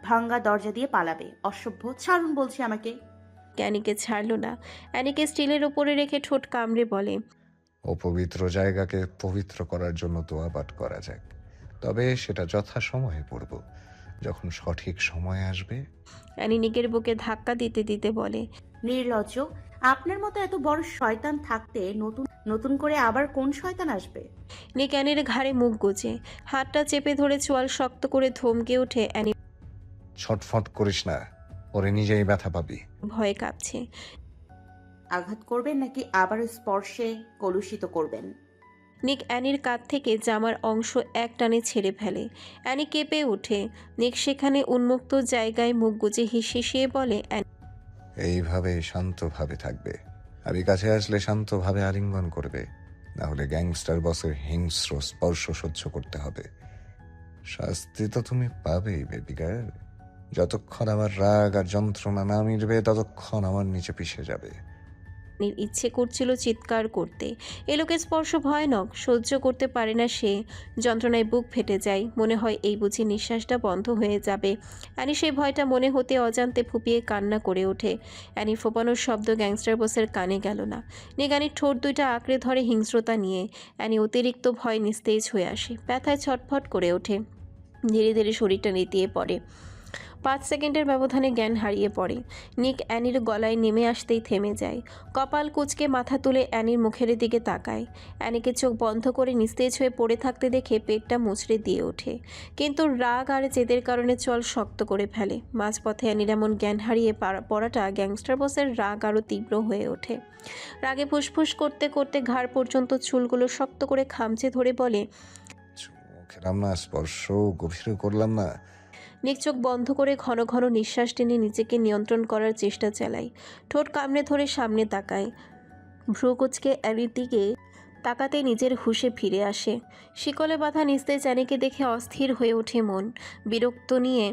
ভাঙ্গা দরজা দিয়ে পালাবে। অসভ্য, ছাড়ুন বলছি আমাকে।
অ্যানিকে ছাড়ল না। অ্যানিকে স্টিলের ওপরে রেখে ঠোঁট কামড়ে বলে,
অপবিত্র জায়গাকে পবিত্র করার জন্য দোয়া পাঠ করা যাক, তবে সেটা যথাসময়ে পড়ব, যখন সঠিক সময় আসবে।
অ্যানি নিকের বুকে ধাক্কা দিতে দিতে বলে,
নির্লজ্জ, আপনার মতো এত বড় শয়তান থাকতে নতুন নতুন করে আবার কোন শয়তান আসবে?
নিক অ্যানির ঘাড়ে মুখ গুজে হাতটা চেপে ধরে চোয়াল শক্ত করে ধমকে ওঠে। অ্যানি
ছটফট করিস না, পরে নিজেই ব্যথা পাবি।
ভয়ে কাঁপছে।
আঘাত করবেন নাকি আবার স্পর্শে কলুষিত করবেন?
নিক অ্যানির কাঁধ থেকে জামার অংশ এক টানে ছেড়ে ফেলে। অ্যানি কেঁপে ওঠে। নিক সেখানে উন্মুক্ত জায়গায় মুখ গুজে হিসিয়ে বলে,
এইভাবে শান্তভাবে থাকবে। আমি কাছে আসলে শান্তভাবে আলিঙ্গন করবে, না হলে গ্যাংস্টার বসের হিংস্র স্পর্শ সহ্য করতে হবে। শাস্তি তো তুমি পাবেই বেবি গার্ল। যতক্ষণ আমার রাগ আর যন্ত্রণা না মিটবে ততক্ষণ আমার নিচে পিষে যাবে।
অ্যানির ইচ্ছে করছিল চিৎকার করতে। এ লোকের স্পর্শ ভয়ানক, সহ্য করতে পারে না সে। যন্ত্রণায় বুক ফেটে যায়। মনে হয় এই বুঝি নিঃশ্বাসটা বন্ধ হয়ে যাবে। অ্যানি সেই ভয়টা মনে হতে অজান্তে ফুপিয়ে কান্না করে ওঠে। অ্যানির ফোপানোর শব্দ গ্যাংস্টার বসের কানে গেল না। নিগানির ঠোঁট দুইটা আঁকড়ে ধরে হিংস্রতা নিয়ে। অ্যানি অতিরিক্ত ভয় নিস্তেজ হয়ে আসে, ব্যথায় ছটফট করে ওঠে। ধীরে ধীরে শরীরটা নেতিয়ে পড়ে। 5 সেকেন্ডের ব্যবধানে জ্ঞান হারিয়ে পড়ে। নিক অ্যানির গলায় নেমে আসতেই থেমে যায়। কপাল কুঁচকে মাথা তুলে অ্যানির মুখের দিকে তাকায়। অ্যানিকে চোখ বন্ধ করে নিস্তেজ হয়ে পড়ে থাকতে দেখে পেটটা মুচড়ে দিয়ে ওঠে, কিন্তু রাগ আর জেদের কারণে চল শক্ত করে ফেলে। মাঝপথে অ্যানির এমন জ্ঞান হারিয়ে পড়াটা গ্যাংস্টার বসের রাগ আরও তীব্র হয়ে ওঠে। রাগে ফুসফুস করতে করতে ঘাড় পর্যন্ত চুলগুলো শক্ত করে খামচে ধরে বলে,
চুমু খেলাম না, স্পর্শ গভীর করলাম না।
নিক চোখ বন্ধ করে ঘন ঘন নিঃশ্বাস টেনে নিজেকে নিয়ন্ত্রণ করার চেষ্টা চালায়। ঠোঁট কামড়ে ধরে সামনে তাকায়। ভ্রু কুঁচকে অ্যানির দিকে তাকাতে নিজের হুঁশে ফিরে আসে। শিকলে বাঁধা নিস্তেজ অ্যানিকে দেখে অস্থির হয়ে ওঠে মন। বিরক্ত নিয়ে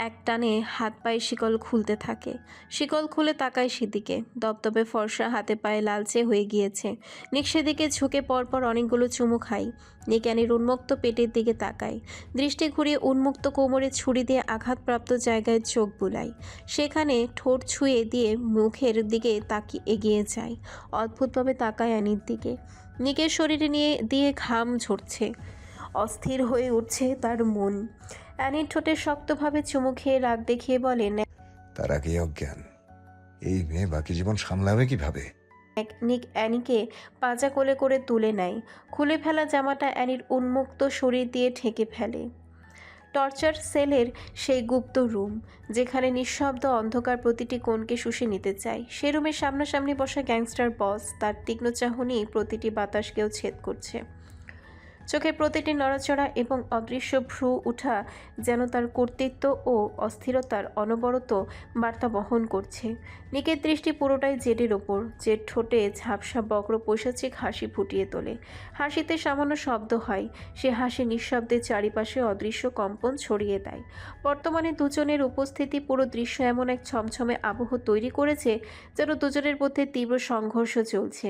এক টানে হাত পায়ে শিকল খুলতে থাকে। শিকল খুলে তাকায় সেদিকে। দপদপে ফর্সা, হাতে পায়ে লালচে হয়ে গিয়েছে। নিক সেদিকে ঝুঁকে পরপর অনেকগুলো চুমু খায়। নিক অ্যানির উন্মুক্ত পেটের দিকে তাকায়। দৃষ্টি ঘুরিয়ে উন্মুক্ত কোমরে ছুরি দিয়ে আঘাতপ্রাপ্ত জায়গায় চোখ বুলায়। সেখানে ঠোঁট ছুঁয়ে দিয়ে মুখের দিকে তাকিয়ে এগিয়ে যায়। অদ্ভুতভাবে তাকায় অ্যানির দিকে। নিকের শরীরে দিয়ে ঘাম ঝরছে। অস্থির হয়ে উঠছে তার মন। অ্যানির ঠোঁটে শক্তভাবে চুমু খেয়ে রাগ দেখিয়ে বলেন,
তারা কি অজ্ঞান? এই মেয়ে বাকি জীবন সামলাবে কিভাবে?
নিক অ্যানিকে পাজা কোলে করে তুলে নেয়। খুলে ফেলা জামাটা অ্যানির উন্মুক্ত শরীর দিয়ে ঢেকে ফেলে। টর্চার সেলের সেই গুপ্ত রুম, যেখানে নিঃশব্দ অন্ধকার প্রতিটি কোণকে শুষে নিতে চায়। সে রুমের সামনাসামনি বসা গ্যাংস্টার বস, তার তীক্ষ্ণ চাহনি প্রতিটি বাতাসকেও ছেদ করছে। চোখের প্রতিটি নড়াচড়া এবং অদৃশ্য ভ্রু উঠা যেন তার কর্তৃত্ব ও অস্থিরতার অনবরত বার্তা বহন করছে। নিকের দৃষ্টি পুরোটাই জেডের ওপর। জেড ঠোঁটে ঝাপসা বক্র পৈশাচিক হাসি ফুটিয়ে তোলে। হাসিতে সামান্য শব্দ হয়। সে হাসি নিঃশব্দে চারিপাশে অদৃশ্য কম্পন ছড়িয়ে দেয়। বর্তমানে দুজনের উপস্থিতি পুরো দৃশ্য এমন এক ছমছমে আবহ তৈরি করেছে যেন দুজনের মধ্যে তীব্র সংঘর্ষ চলছে।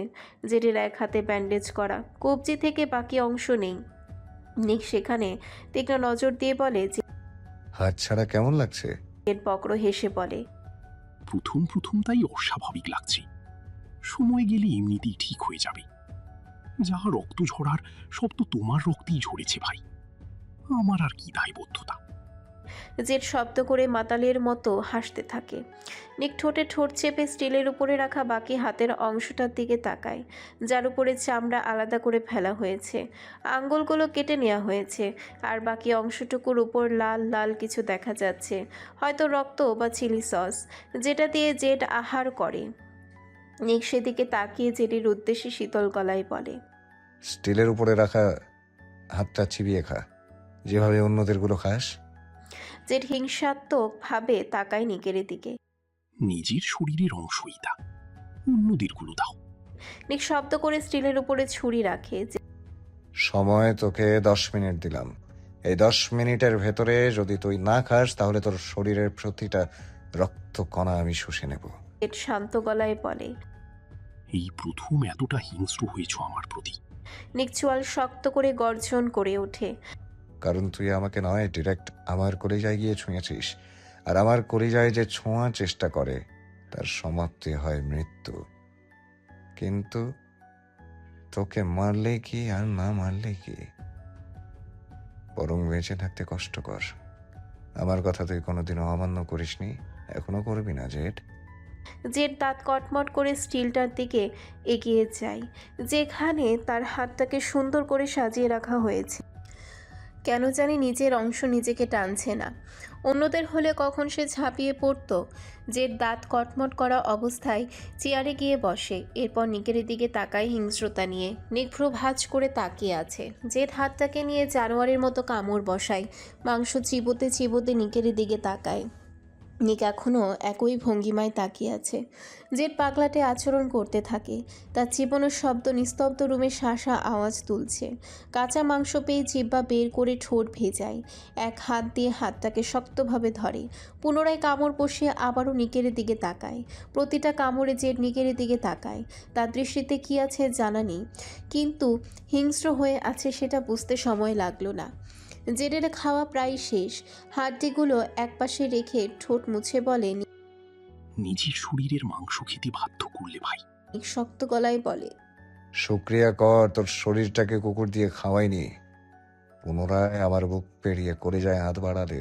জেডের এক হাতে ব্যান্ডেজ করা, কবজি থেকে বাকি অংশ নেই। নিক সেখানে তীক্ষ্ণ নজর দিয়ে বলে, যে
হাত ছাড়া কেমন লাগছে?
বক্র হেসে বলে,
প্রথম প্রথম তাই অস্বাভাবিক লাগছে। সময় গেলে এমনিতেই ঠিক হয়ে যাবে। যাহা রক্ত ঝরার সব তো তোমার রক্তেই ঝরেছে ভাই। আমার আর কি দায়বদ্ধতা।
জেড শব্দ করে মাতালের মতো হাসতে থাকে। নিক ঠোঁটে ঠোঁট চেপে স্টিলের উপরে রাখা বাকি হাতের অংশটার দিকে তাকায়, যার উপরে চামড়া আলাদা করে ফেলা হয়েছে। আঙ্গুলগুলো কেটে নেওয়া হয়েছে, আর বাকি অংশটুকুর উপর লাল লাল কিছু দেখা যাচ্ছে, হয়তো রক্ত বা চিলি সস, যেটা দিয়ে জেড আহার করে। নিক সেদিকে তাকিয়ে জেডির উদ্দেশ্যে শীতল গলায় বলে,
স্টিলের উপরে রাখা হাতটা চিবিয়ে খা, যেভাবে অন্যদেরগুলো খাস।
জেড হিংসাত্মকভাবে তাকায় নিকের দিকে।
নিজের শরীরের অংশই তা, অন্যদেরগুলো দাও।
নিক শব্দ করে স্টিলের উপরে ছুরি রাখে।
সময় তোকে 10 মিনিট দিলাম। এই 10 মিনিটের ভেতরে যদি তুই না খাস তাহলে তোর শরীরের প্রতিটা রক্ত কণা আমি শুষে নেব।
জেড শান্ত গলায় বলে।
এই প্রথম এতটা হিংস্র হয়েছ আমার প্রতি।
নিক চোয়াল শক্ত করে গর্জন করে ওঠে।
কারণ তুই আমাকে নয়, ডিরেক্ট আমার কলিজায় গিয়ে ছুঁয়েছিস। আর আমার কলিজায় যে ছোঁয়ার চেষ্টা করে তার সমাপ্তি হয় মৃত্যু। কিন্তু তোকে মারলে কি আর না মারলে কি, বরং বেঁচে থাকতে কষ্টকর। আমার কথা তুই কোনোদিনও অমান্য করিসনি, এখনো করবি না জেড।
জেড দাঁত কটমট করে স্টিলটার দিকে এগিয়ে যায়, যেখানে তার হাতটাকে সুন্দর করে সাজিয়ে রাখা হয়েছে। কেন জানি নিজের অংশ নিজেকে টানছে না। অন্যদের হলে কখন সে ঝাঁপিয়ে পড়তো। জেড দাঁত কটমট করা অবস্থায় চেয়ারে গিয়ে বসে, এরপর নিকের দিকে তাকায় হিংস্রতা নিয়ে। নিক ভ্রু ভাঁজ করে তাকিয়ে আছে। জেড হাতটাকে নিয়ে জানোয়ারের মতো কামড় বসায়, মাংস চিবোতে চিবোতে নিকের দিকে তাকায়। নিক এখনও একই ভঙ্গিমায় তাকিয়ে আছে। জেড পাগলাটে আচরণ করতে থাকে, তার চিবানোর শব্দ নিস্তব্ধ রুমে শাঁসা আওয়াজ তুলছে। কাঁচা মাংস পেয়ে জিহ্বা বের করে ঠোঁট ভেজায়, এক হাত দিয়ে হাতটাকে শক্তভাবে ধরে, পুনরায় কামড় বসিয়ে আবারও নিকের দিকে তাকায়। প্রতিটা কামড়ে জেড নিকের দিকে তাকায়। তার দৃষ্টিতে কী আছে জানা নেই, কিন্তু হিংস্র হয়ে আছে সেটা বুঝতে সময় লাগলো না। জেডের খাওয়া প্রায় শেষ, হাড্ডিগুলো একপাশে রেখে ঠোঁট মুছে বলে।
নিজের শরীরের মাংস খেতে বাধ্য করলে ভাই।
নিক শক্ত গলায় বলে।
শুক্রিয়া কর তোর শরীরটাকে কুকুর দিয়ে খাওয়াইনি। পুনরায় আমার বুক পেরিয়ে করে যায় হাত বাড়ালে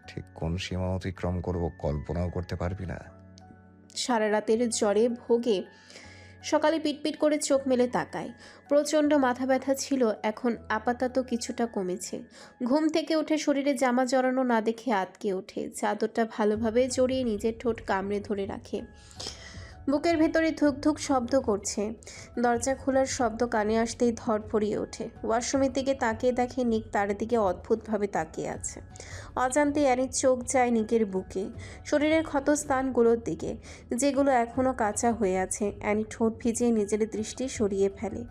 ঠিক কোন সীমা অতিক্রম করব কল্পনাও করতে পারবি না।
সারা রাতের জ্বরে ভোগে সকালে পিটপিট করে চোখ মেলে তাকায়। প্রচণ্ড মাথা ব্যথা ছিল, এখন আপাতত কিছুটা কমেছে। ঘুম থেকে উঠে শরীরে জামা জড়ানো না দেখে আটকে ওঠে, চাদরটা ভালোভাবে জড়িয়ে নিজের ঠোঁট কামড়ে ধরে রাখে। বুকের ভেতরে ধুক ধুক শব্দ করছে। দরজা খোলার শব্দ কানে আসতেই ধড়ফড়িয়ে ওঠে। ওয়াশরুমের দিকে তাকিয়ে দেখে নিক তার দিকে অদ্ভুতভাবে তাকিয়ে আছে। অজান্তে অ্যানির চোখ যায় নিকের বুকে, শরীরের ক্ষত স্থানগুলোর দিকে, যেগুলো এখনও কাঁচা হয়ে আছে। অ্যানি ঠোঁট ভিজিয়ে নিজের দৃষ্টি সরিয়ে ফেলে।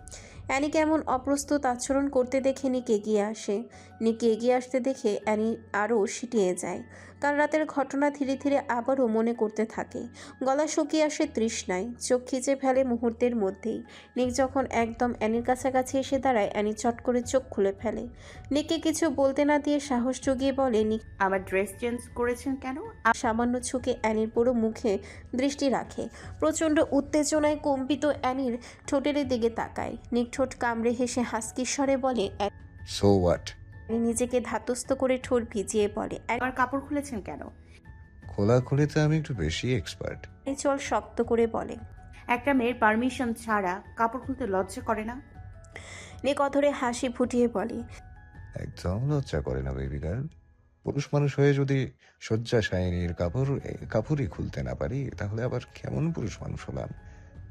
অ্যানি কেমন অপ্রস্তুত আচরণ করতে দেখে নিক এগিয়ে আসে। নিকে এগিয়ে আসতে দেখে অ্যানি আরও সিটিয়ে যায়। কাল রাতের ঘটনা ধীরে ধীরে আবারও মনে করতে থাকে। গলা শুকিয়ে আসে তৃষ্ণায়, চোখ খিচে ফেলে মুহূর্তের মধ্যেই। নিক যখন একদম অ্যানির কাছাকাছি এসে দাঁড়ায়, অ্যানি চট করে চোখ খুলে ফেলে। নিককে কিছু বলতে না দিয়ে সাহস জুগিয়ে বলে। নিক
আমার ড্রেস চেঞ্জ করেছেন কেন?
সামান্য ঝুঁকে অ্যানির পুরো মুখে দৃষ্টি রাখে। প্রচণ্ড উত্তেজনায় কম্পিত অ্যানির ঠোঁটের দিকে তাকায়। নিক ঠোঁট কামড়ে হেসে হাসকি স্বরে বলে।
So what?
অ্যানি নিজেকে ধাতস্থ করে ঠোঁট ভিজিয়ে বলে।
আমার কাপড় খুলেছেন কেন?
খোলাখুলিতে আমি একটু বেশি এক্সপার্ট।
অ্যানি চল শক্ত করে বলে।
একটা মেয়ের পারমিশন ছাড়া কাপড় খুলতে লজ্জা করে না?
নিক অধরে হাসি ফুটিয়ে বলে।
একদম লজ্জা করে না বেবি গার্ল। পুরুষ মানুষ হয়ে যদি শয্যাশায়িনীর কাপড়ই খুলতে না পারি তাহলে আবার কেমন পুরুষ মানুষ হলাম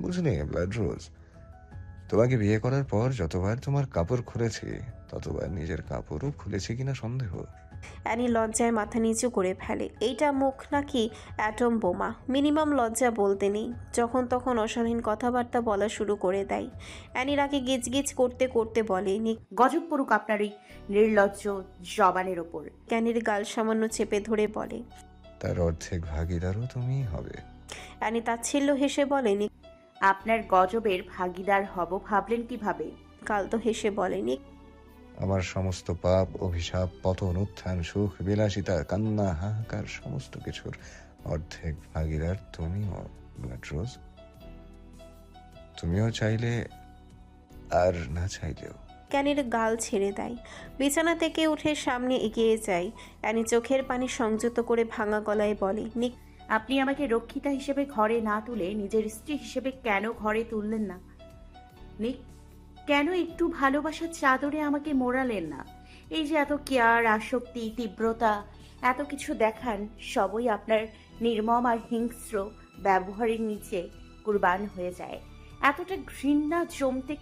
বুঝলে ব্লাড রোজ? তোমাকে বিয়ে করার পর যতবার তোমার কাপড় খুলেছি ততবার নিজের কাপড়ও খুলেছি কিনা সন্দেহ।
অ্যানি লজ্জায় মাথা নিচু করে ফেলে। এইটা মুখ নাকি অ্যাটম বোমা? মিনিমাম লজ্জা বলতে নেই, যখন তখন অশালীন কথাবার্তা বলা শুরু করে দেয়। অ্যানির আগে গিজগিজ করতে করতে বলে। নিক
গজব পড়ুক আপনার এই নির্লজ্জ জবানের ওপর।
অ্যানির গাল সামান্য চেপে ধরে বলে।
তার অর্ধেক ভাগিদারও তুমিই হবে।
অ্যানি তাচ্ছিল্য হেসে বলে। নিক
আপনার গজবের ভাগিদার হব ভাবলেন কিভাবে?
কালতো হেসে বলে। নিক
আমার সমস্ত পাপ, অভিশাপ, পতন, উত্থান, সুখ, বিলাসিতা, কান্না, হাহাকার সমস্ত কিছুর অর্ধেক ভাগিদার তুমিও ব্লাড রোজ। তুমিও চাইলে আর না চাইলেও।
অ্যানির গাল ছেড়ে দেয়। বিছানা থেকে উঠে সামনে এগিয়ে যায়। অ্যানি চোখের পানি সংযত করে ভাঙা গলায় বলে। নিক
আপনি আমাকে রক্ষিতা হিসেবে ঘরে না তুলে নিজের স্ত্রী হিসেবে কেন ঘরে তুললেন না? নিক, কেন একটু ভালোবাসার চাদরে আমাকে মোড়ালেন না? এই যে এত কেয়ার, আসক্তি, তীব্রতা, এত কিছু দেখান, সবই আপনার নির্মম আর হিংস্র ব্যবহারের নিচে কুরবান হয়ে যায়। এতটা ঘৃণা জমতে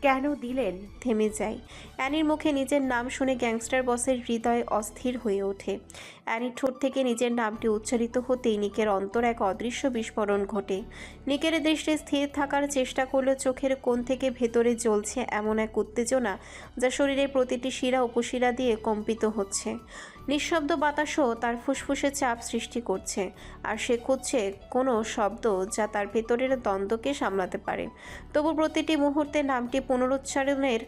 কেন দিলেন?
থেমে যায়। অ্যানির মুখে নিজের নাম শুনে গ্যাংস্টার বসের হৃদয় অস্থির হয়ে ওঠে। অ্যানির ঠোঁট থেকে নিজের নামটি উচ্চারিত হতেই নিকের অন্তর এক অদৃশ্য বিস্ফোরণ ঘটে। নিকের দৃষ্টি স্থির থাকার চেষ্টা করলেও চোখের কোণ থেকে ভেতরে জ্বলছে এমন এক উত্তেজনা যা শরীরের প্রতিটি শিরা উপশিরা দিয়ে কম্পিত হচ্ছে। নিঃশব্দ বাতাসও তার ফুসফুসে চাপ সৃষ্টি করছে, আর সে খুঁজছে কোনো শব্দ যা তার ভেতরের দ্বন্দ্বকে সামলাতে পারে। তবু প্রতিটি মুহূর্তে নামটি পুনরুচ্চারণের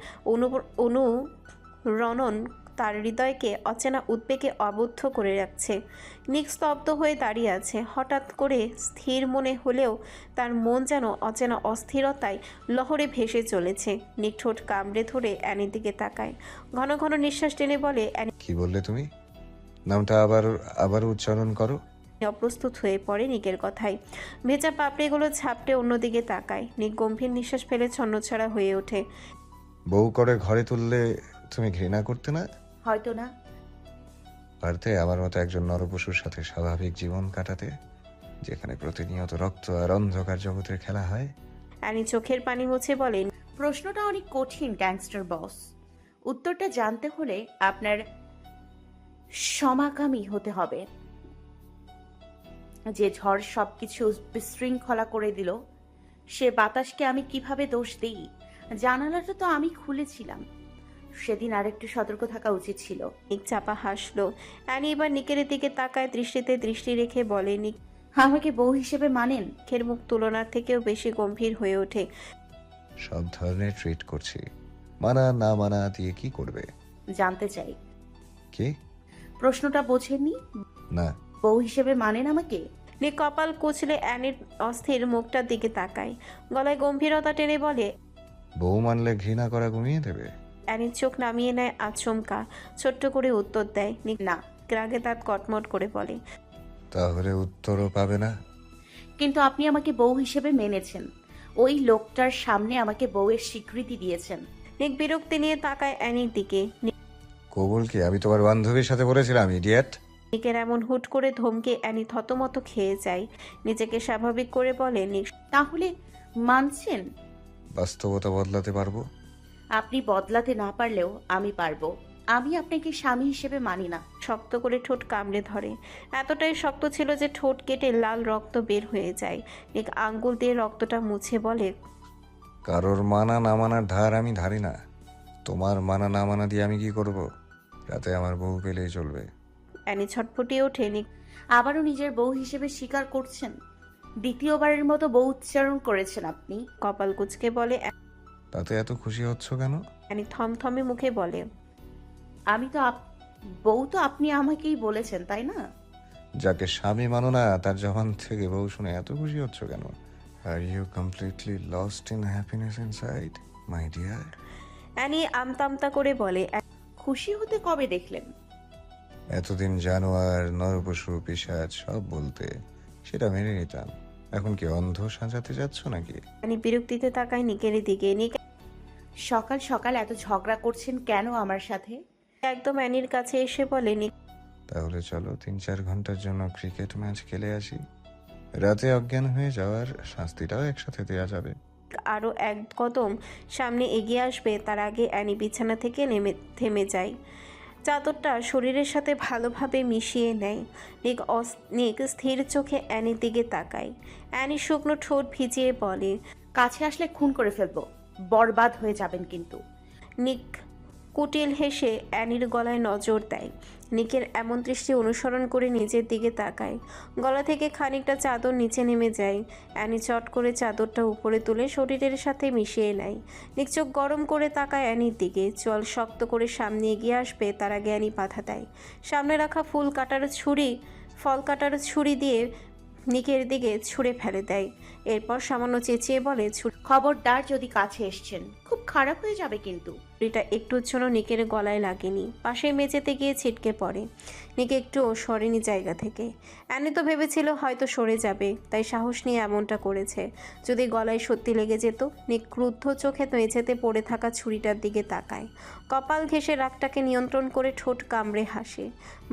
অনুরণন তার হৃদয়কে অচেনা উদ্বেগে আবদ্ধ করে রাখছে। নিক স্তব্ধ হয়ে দাঁড়িয়ে আছে। হঠাৎ করে স্থির মনে হলেও তার মন যেন অচেনা অস্থিরতায় লহরে ভেসে চলেছে। নিক ঠোঁট কামড়ে ধরে অ্যানির দিকে তাকায়, ঘন ঘন নিঃশ্বাস টেনে বলে, অ্যানি
কি বললে তুমি? নামটা আবার উচ্চারণ করো।
অপ্রস্তুত হয়ে পড়ে নিকের কথায়। ভেজা পাপড়িগুলো ঝাপটে অন্যদিকে তাকায়। নিক গম্ভীর নিঃশ্বাস ফেলে ছন্নছাড়া হয়ে ওঠে।
বউ করে ঘরে তুললে তুমি ঘৃণা করতে না?
হয়তো না।
পারতে আমার মতো একজন নরপশুর সাথে স্বাভাবিক জীবন কাটাতে, যেখানে প্রতিনিয়ত রক্ত আর অন্ধকার জগতের খেলা হয়?
অ্যানি চোখের পানি মুছে বলে,
প্রশ্নটা অনেক কঠিন গ্যাংস্টার বস। উত্তরটা জানতে হলে আপনার সমাগামী হতে হবে। যে ঝড় সবকিছু বিশৃঙ্খলা করে দিল, সে বাতাসকে আমি কিভাবে দোষ দিই? জানালাটা তো আমি খুলেছিলাম। সেদিন আরেকটু সতর্ক থাকা উচিত ছিল।
নিক চাপা হাসলো। অ্যানি এবার নিকের দিকে তাকায়, দৃষ্টিতে দৃষ্টি রেখে বলে,
আমাকে বউ হিসেবে মানেন?
নিকের মুখ তুলনার থেকেও বেশি গম্ভীর হয়ে ওঠে।
সব ধরনের ট্রিট করছি, মানা না মানা দিয়ে কি করবে?
জানতে চাই।
কি?
প্রশ্নটা বোঝেননি?
না।
বউ হিসেবে মানেন আমাকে?
নিক কপাল কুচলে অ্যানির অস্থির মুখটার দিকে তাকায়, গলায় গম্ভীরতা টেনে বলে,
বউ মানলে ঘৃণা করা কমিয়ে দেবে?
অ্যানির চোখ নামিয়ে নেয় আচমকা, ছোট্ট করে উত্তর দেয়। নিক
না।
রাগে দাঁত কটমট করে বলে,
তাহলে উত্তরও পাবে না।
কিন্তু আপনি আমাকে বউ হিসেবে মেনেছেন। ওই লোকটার সামনে আমাকে বউয়ের স্বীকৃতি দিয়েছেন।
নিক বিরক্তি নিয়ে তাকায় অ্যানির দিকে।
কবুল কি আমি তোমার বান্ধবীর সাথে বলেছিলাম, ইডিয়েট?
নিকের এমন হুট করে ধমকে অ্যানি থতমত খেয়ে যায়। নিজেকে স্বাভাবিক করে বলে,
তাহলে মানছেন?
বাস্তবতা বদলাতে পারবো।
আপনি বদলাতে না পারলেও আমি পারবো। আমি আপনাকে স্বামী হিসেবে মানি না।
শক্ত করে ঠোঁট কামড়ে ধরে, এতটাই শক্ত ছিল যে ঠোঁট কেটে লাল রক্ত বের হয়ে যায়। নিক আঙ্গুল দিয়ে রক্তটা মুছে বলে,
কারোর মানা না মানার ধার আমি ধারি না। তোমার মানা না মানা দিয়ে আমি কি করব? রাতে আমার বউ পেলেই চলবে।
অ্যানি ছটফটিয়ে ওঠে। নিক
আবারও নিজের বউ হিসেবে স্বীকার করছেন। দ্বিতীয়বারের মতো বউ উচ্চারণ করেছেন আপনি।
কপাল কুচকে বলে।
তাতে এত খুশি হচ্ছ কেন?
অ্যানি থমথমে মুখে বলে,
আমি তো বউ তো আপনি আমাকেই বলেছেন, তাই না?
যাকে স্বামী মানো না তার জবান থেকে বউ শুনে এত খুশি হচ্ছ কেন? Are you completely lost in happiness inside my dear?
Annie আমতামতা করে বলে,
খুশি হতে কবে দেখলেন?
এতদিন জানোয়ার নরপশু পিশাচ সব বলতে, সেটা মেনে নিতাম। এখন কি অন্ধ সাজাতে যাচ্ছ নাকি?
অ্যানি বিরক্তিতে তাকায় নিকের দিকে। নিক
সকাল সকাল এত ঝগড়া করছেন কেন আমার সাথে?
একদম অ্যানির কাছে এসে বলে,
তাহলে চলো 3-4 ঘন্টার জন্য ক্রিকেট ম্যাচ খেলে আসি। রাতে অজ্ঞান হয়ে যাওয়ার শাস্তিটাও একসাথে দেয়া যাবে।
আরও এক কদম সামনে এগিয়ে আসবে তার আগে অ্যানি বিছানা থেকে থেমে যায়। চাদরটা শরীরের সাথে ভালোভাবে মিশিয়ে নেয়। নিক স্থির চোখে অ্যানির দিকে তাকায়। অ্যানি শুকনো ঠোঁট ভিজিয়ে বলে,
কাছে আসলে খুন করে ফেলবো। বরবাদ হয়ে যাবেন কিন্তু।
নিক কুটিল হেসে অ্যানির গলায় নজর দেয়। নিকের এমন দৃষ্টি অনুসরণ করে নিজের দিকে তাকায়। গলা থেকে খানিকটা চাদর নিচে নেমে যায়। অ্যানি চট করে চাদরটা উপরে তুলে শরীরের সাথে মিশিয়ে নেয়। নিক চোখ গরম করে তাকায় অ্যানির দিকে। চল শক্ত করে সামনে এগিয়ে আসবে তার আগে অ্যানি বাধা দেয়। সামনে রাখা ফল কাটার ছুরি দিয়ে নিকের দিকে ছুঁড়ে ফেলে দেয়। এরপর সামান্য চেঁচিয়ে বলে,
খবরদার যদি কাছে এসছেন, খুব খারাপ হয়ে যাবে কিন্তু।
ছুরিটা একটুর জন্য নিকের গলায় লাগেনি, পাশের মেঝেতে গিয়ে ছিটকে পড়ে। নিকে একটুও সরেনি জায়গা থেকে। অ্যানি তো ভেবেছিল হয়তো সরে যাবে, তাই সাহস নিয়ে এমনটা করেছে। যদি গলায় সত্যি লেগে যেত। নিক ক্রুদ্ধ চোখে মেঝেতে পড়ে থাকা ছুরিটার দিকে তাকায়। কপাল ঘেঁষে রাগটাকে নিয়ন্ত্রণ করে ঠোঁট কামড়ে হাসে।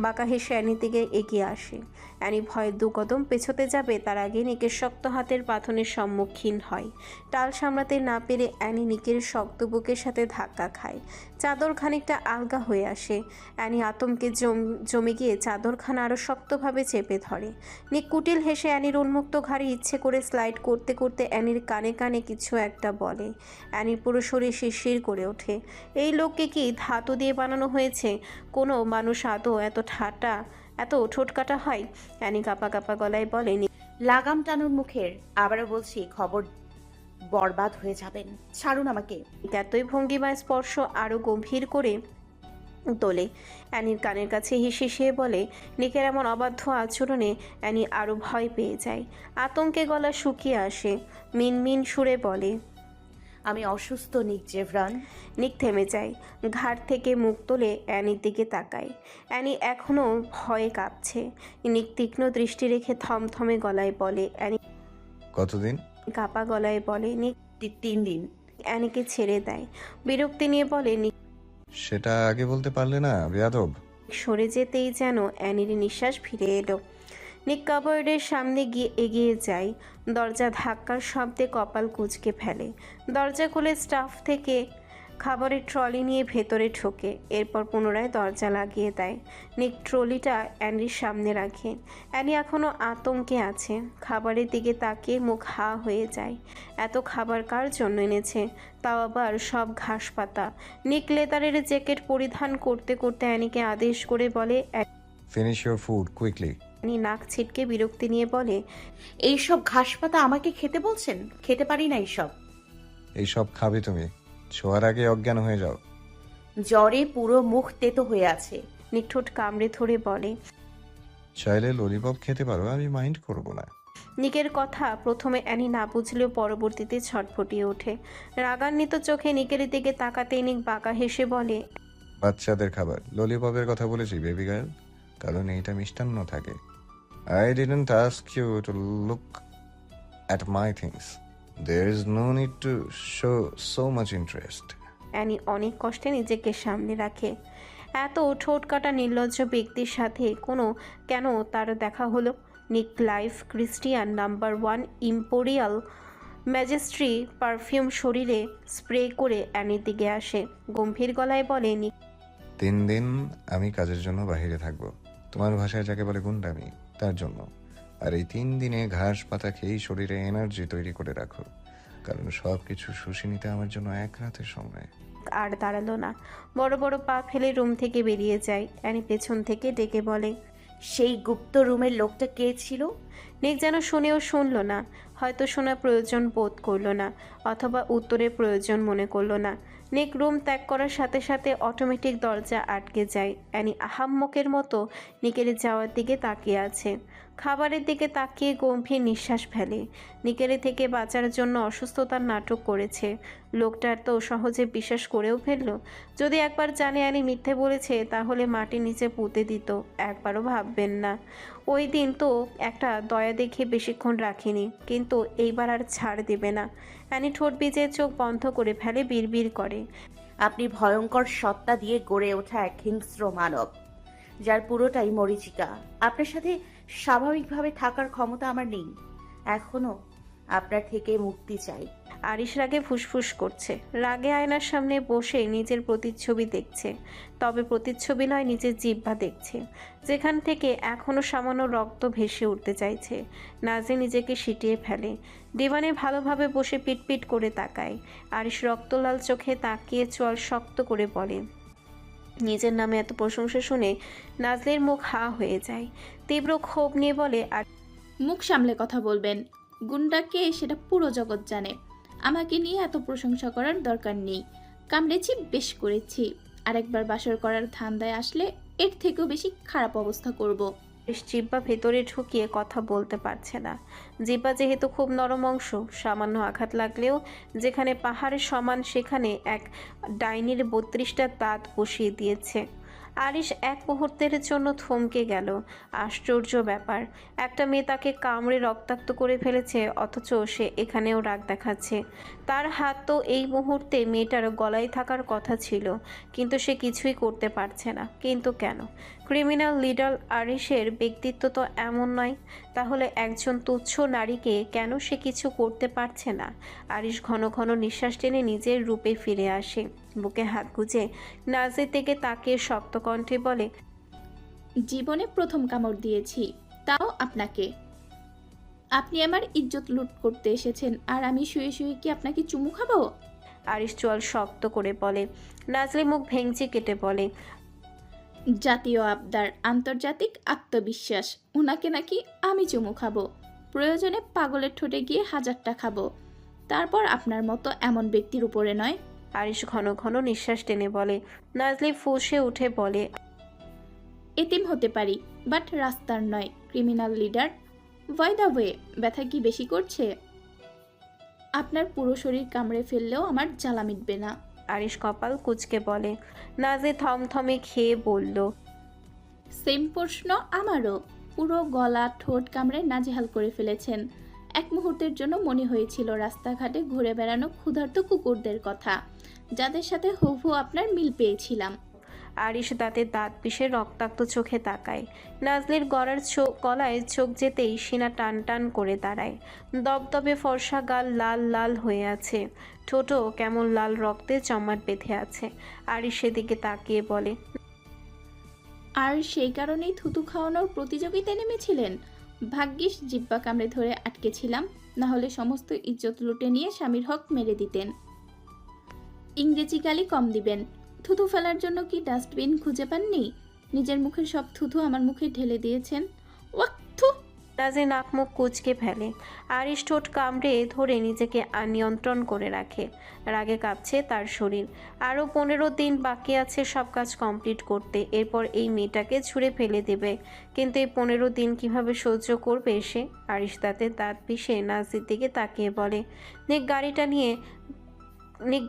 বাঁকা হেসে অ্যানির দিকে এগিয়ে আসে। অ্যানি ভয়ে 2 কদম পেছোতে যাবে তার আগে নিকের শক্ত হাতের পাথনের সম্মুখীন হয়। টাল সামলাতে না পেরে অ্যানি নিকের শক্ত বুকের সাথে ধাক্কা
খায়। চাদর খানিকটা আলগা হয়ে আসে। অ্যানি আতঙ্কে জমে গিয়ে চাদরখানা আরও শক্তভাবে চেপে ধরে। নিক কুটিল হেসে অ্যানির উন্মুক্ত ঘাড়ে ইচ্ছে করে স্লাইড করতে করতে অ্যানির কানে কানে কিছু একটা বলে। অ্যানির পুরো শরীর শিরশির করে ওঠে। এই লোককে কি ধাতু দিয়ে বানানো হয়েছে? কোনো মানুষ আদৌ এত ঠোঁটকাটা হয়? অ্যানি কাঁপা কাঁপা গলায় বলে,
লাগাম টানুন মুখের। আবারও বলছি, খবর বরবাদ হয়ে যাবেন। ছাড়ুন আমাকে।
এতই ভঙ্গিমায় স্পর্শ আরও গম্ভীর করে তোলে। অ্যানির কানের কাছে হেসে সে বলে। নিকের এমন অবাধ্য আচরণে অ্যানি আরও ভয় পেয়ে যায়। আতঙ্কে গলা শুকিয়ে আসে। মিনমিন সুরে বলে,
আমি অসুস্থ নিক জেভরান।
নিক থেমে যায়। ঘাড় থেকে মুখ তুলে অ্যানির দিকে তাকায়। অ্যানি এখনও ভয়ে কাঁপছে। নিক তীক্ষ্ণ দৃষ্টি রেখে থমথমে গলায় বলে, অ্যানি
কতদিন?
কাঁপা গলায় বলে। নিক
3 দিন।
অ্যানিকে ছেড়ে দেয়। বিরক্তি নিয়ে বলে, নিক
সেটা আগে বলতে পারলে না, বেয়াদব।
সরে যেতেই যেন অ্যানির নিঃশ্বাস ফিরে এলো। নিক কাবার্ডের সামনে গিয়ে এগিয়ে যায়। দরজা ধাক্কার শব্দে কপাল কুঁচকে ফেলে। দরজা খুলে স্টাফ থেকে খাবারের ট্রলি নিয়ে ভেতরে ঢোকে। এরপর পুনরায় দরজা লাগিয়ে দেয়। নিক ট্রলিটা অ্যানির সামনে রাখে। অ্যানি এখনও আতঙ্কে আছে। খাবারের দিকে তাকিয়ে মুখ হা হয়ে যায়। এত খাবার কার জন্য এনেছে? তাও আবার সব ঘাস পাতা। নিক লেদারের জ্যাকেট পরিধান করতে করতে অ্যানিকে আদেশ করে বলে।
Finish your food quickly.
Annie নাক ছিটকে বিরক্তি নিয়ে বলে,
এইসব ঘাস পাতা আমাকে খেতে বলছেন? খেতে পারি না এইসব।
এইসব খাবে তুমি? শোয়ার আগে অজ্ঞান হয়ে যাও।
জ্বরে পুরো মুখ তেতো হয়ে আছে।
নিক ঠোঁট কামড়ে ধরে বলে।
চাইলে ললিপপ খেতে পারো, আমি মাইন্ড করব না।
নিকের কথা প্রথমে অ্যানি না বুঝলেও পরবর্তীতে ছটফটিয়ে ওঠে। রাগান্বিত চোখে নিকের দিকে তাকাতেই নিক বাঁকা হেসে বলে,
বাচ্চাদের খাবার ললিপপের কথা বলেছি বেবি গার্ল, কারণ এইটা মিষ্টান্ন থাকে। I didn't ask you to look at my things. There is no need to show so much interest.
Annie অনেক কষ্টে নিজেকে সামনে রাখে। এত ঠোঁট কাটা নির্লজ্জ ব্যক্তির সাথে কেন তার দেখা হলো? নিক লাইফ ক্রিস্টিয়ান নাম্বার 1 ইম্পোরিয়াল ম্যাজেস্ট্রি পারফিউম শরীরে স্প্রে করে অ্যানির দিকে আসে। গম্ভীর গলায় বলে,
3 দিন আমি কাজের জন্য বাইরে থাকবো, তোমার ভাষায় যাকে বলে গুন্ডামি, তার জন্য। আর এই 3 দিনে ঘাস পাতা খেয়েই শরীরে এনার্জি তৈরি করে রাখো, কারণ সব কিছু শুষে নিতে আমার জন্য 1 রাতের সময়।
আর দাঁড়ালো না। বড় বড় পা ফেলে রুম থেকে বেরিয়ে যায়। অ্যানি পেছন থেকে ডেকে বলে,
সেই গুপ্ত রুমের লোকটা কে ছিল?
নিক যেন শুনেও শুনল না। হয়তো শোনা প্রয়োজন বোধ করলো না, অথবা উত্তরের প্রয়োজন মনে করলো না। নিক রুম ত্যাগ করার সাথে সাথে অটোমেটিক দরজা আটকে যায়। অ্যানি আহাম্মকের মতো নিকের যাওয়ার দিকে তাকিয়ে আছে। খাবারের দিকে তাকিয়ে গম্ভীর নিঃশ্বাস ফেলে। নিকের থেকে বাঁচার জন্য অসুস্থতার নাটক করেছে। লোকটার তো সহজে বিশ্বাস করেও ফেলল। যদি একবার জানে অ্যানি মিথ্যে বলেছে, তাহলে মাটির নিচে পুঁতে দিত। একবারও ভাববেন না। ওই দিন তো একটা দয়া দেখে বেশিক্ষণ রাখিনি, কিন্তু এইবার আর ছাড় দেবে না। অ্যানি ঠোঁট ভিজে চোখ বন্ধ করে ফেলে, বিড়বিড় করে,
আপনি ভয়ঙ্কর সত্তা দিয়ে গড়ে ওঠা এক হিংস্র মানব, যার পুরোটাই মরীচিকা। আপনার সাথে স্বাভাবিকভাবে থাকার ক্ষমতা আমার নেই। এখনো আপনার থেকে মুক্তি চাই।
আরিশ রাগে ফুসফুস করছে। রাগে আয়নার সামনে বসে নিজের প্রতিচ্ছবি দেখছে। তবে প্রতিচ্ছবি নয়, নিজের জিহ্বা দেখছে, যেখান থেকে এখনো সামান্য রক্ত ভেসে উঠতে চাইছে। নাজে নিজেকে সিটিয়ে ফেলে। ডিভানে ভালোভাবে বসে পিটপিট করে তাকায়। আরিশ রক্তলাল চোখে তাকিয়ে চোয়াল শক্ত করে বলে। নিজের নামে এত প্রশংসা শুনে নাজলের মুখ হা হয়ে যায়। তীব্র ক্ষোভ নিয়ে বলে, আর
মুখ সামলে কথা বলবেন। গুন্ডাকে সেটা পুরো জগৎ জানে। আমাকে নিয়ে এত প্রশংসা করার দরকার নেই। কামড়েছি, বেশ করেছি। আরেকবার বাসর করার ধান্দায় আসলে এর থেকেও বেশি খারাপ অবস্থা করব।
জিহ্বা ভেতরে ঢুকিয়ে কথা বলতে পারছে না। জিহ্বা যেহেতু খুব নরম অংশ, সামান্য আঘাত লাগলেও যেখানে পাহাড়ের সমান, সেখানে এক ডাইনির 32টা দাঁত বসিয়ে দিয়েছে। আরিশ এক মুহূর্তের জন্য থমকে গেল। আশ্চর্য ব্যাপার, একটা মেয়ে তাকে কামড়ে রক্তাক্ত করে ফেলেছে, অথচ সে এখানেও রাগ দেখাচ্ছে। তার হাত তো এই মুহূর্তে মেয়েটার গলায় থাকার কথা ছিল, কিন্তু সে কিছুই করতে পারছে না। কিন্তু কেন?
ক্রিমিনাল লিডার আরিশের ব্যক্তিত্ব তো এমন নয়, তাহলে একজন তুচ্ছ নারীকে কেন সে কিছু করতে পারছে না? আরিশ ঘন ঘন নিঃশ্বাস টেনে নিজের রূপে ফিরে আসে, বুকে হাত গুজে নাজের দিকে তাকিয়ে শক্ত কণ্ঠে বলে,
জীবনে প্রথম কামড় দিয়েছি, তাও আপনাকে। আপনি আমার ইজ্জত লুট করতে এসেছেন, আর আমি শুয়ে শুয়ে কি আপনাকে চুমু খাবো?
আরিশ চোয়াল শক্ত করে বলে। নাজলি মুখ ভেঙচি কেটে বলে,
জাতীয় আবদার, আন্তর্জাতিক আত্মবিশ্বাস, ওনাকে নাকি আমি চুমু খাবো। প্রয়োজনে পাগলের ঠোঁটে গিয়ে 1000টা খাবো, তারপর আপনার মতো এমন ব্যক্তির উপরে নয়।
আরিশ ঘন ঘন নিঃশ্বাস টেনে বলে। নাজলি ফুঁসে উঠে বলে,
এতিম হতে পারি, বাট রাস্তার নয়। Criminal leader, by the way, ব্যথা কি বেশি করছে? আপনার পুরো শরীর কামড়ে ফেললেও আমার জ্বালা মিটবে না।
আরিশ কপাল কুঁচকে বলে। নাজলি থমথমে খেয়ে বলল,
সেম প্রশ্ন আমারও। পুরো গলা ঠোঁট কামড়ে নাজেহাল করে ফেলেছেন। এক মুহূর্তের জন্য মনে হয়েছিল রাস্তাঘাটে ঘুরে বেড়ানো ক্ষুধার্ত কুকুরদের কথা, যাদের সাথে হুবহু আপনার মিল পেয়েছিলাম।
আরিশ দাঁতে দাঁত পিষে রক্তাক্ত চোখে তাকায়। নাজলির গলায় চোখ যেতেই সিনা টান টান করে দাঁড়ায়। দবদবে ফর্সা গাল লাল লাল হয়ে আছে, ঠোঁটও কেমন লাল রক্তে জমাট বেঁধে আছে। আরিশ সেদিকে তাকিয়ে বলে,
আর সেই কারণেই থুতু খাওয়ানোর প্রতিযোগিতায় নেমেছিলেন? ভাগ্যিস জিব্বা কামড়ে ধরে আটকেছিলাম, না হলে সমস্ত ইজ্জত লুটে নিয়ে স্বামীর হক মেরে দিতেন। ইংরেজি গালি কম দিবেন। থুতু ফেলার জন্য কি ডাস্টবিন খুঁজে পাননি? নিজের মুখের সব থুতু আমার মুখে ঢেলে দিয়েছেন। ওয়াক্থু!
নাজলি নাক মুখ কুঁচকে ফেলে। আরিশ ঠোঁট কামড়ে ধরে নিজেকে নিয়ন্ত্রণ করে রাখে। রাগে কাঁপছে তার শরীর। আরও 15 দিন বাকি আছে সব কাজ কমপ্লিট করতে, এরপর এই মেয়েটাকে ছুঁড়ে ফেলে দেবে। কিন্তু এই 15 দিন কিভাবে সহ্য করবে সে? আরিশ দাঁতে দাঁত পিষে নাজলির দিকে তাকিয়ে বলে, নিক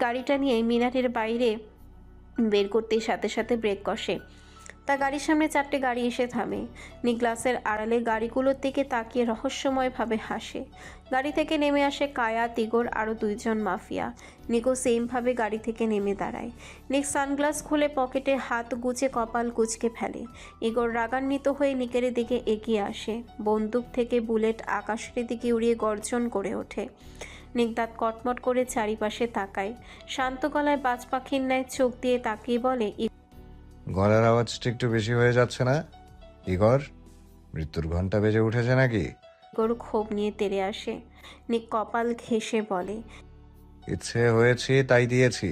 গাড়িটা নিয়ে মিনারের বাইরে বের করতেই সাথে সাথে ব্রেক কষে। তার গাড়ির সামনে 4টে গাড়ি এসে থামে। নিকলাসের আড়ালে গাড়িগুলোর দিকে তাকিয়ে রহস্যময়ভাবে হাসে। গাড়ি থেকে নেমে আসে কায়া, তিগর, আরও 2 জন মাফিয়া। নিকো সেমভাবে গাড়ি থেকে নেমে দাঁড়ায়। নিক সানগ্লাস খুলে পকেটে হাত গুজে কপাল কুঁচকে ফেলে। ইগর রাগান্বিত হয়ে নিকের দিকে এগিয়ে আসে। বন্দুক থেকে বুলেট আকাশের দিকে উড়িয়ে গর্জন করে ওঠে। নিক দাঁত কটমট করে চারিপাশে তাকায়। শান্ত গলায় বাজ পাখির ন্যায় চোখ দিয়ে তাকিয়ে বলে,
গলার আওয়াজটা একটু বেশি হয়ে যাচ্ছে না ইগর? মৃত্যুর ঘন্টা বেজে উঠেছে নাকি?
ইগর ক্ষোভ নিয়ে তেড়ে আসে। নিক কপাল ঘেঁষে বলে,
ইচ্ছে হয়েছে তাই দিয়েছি।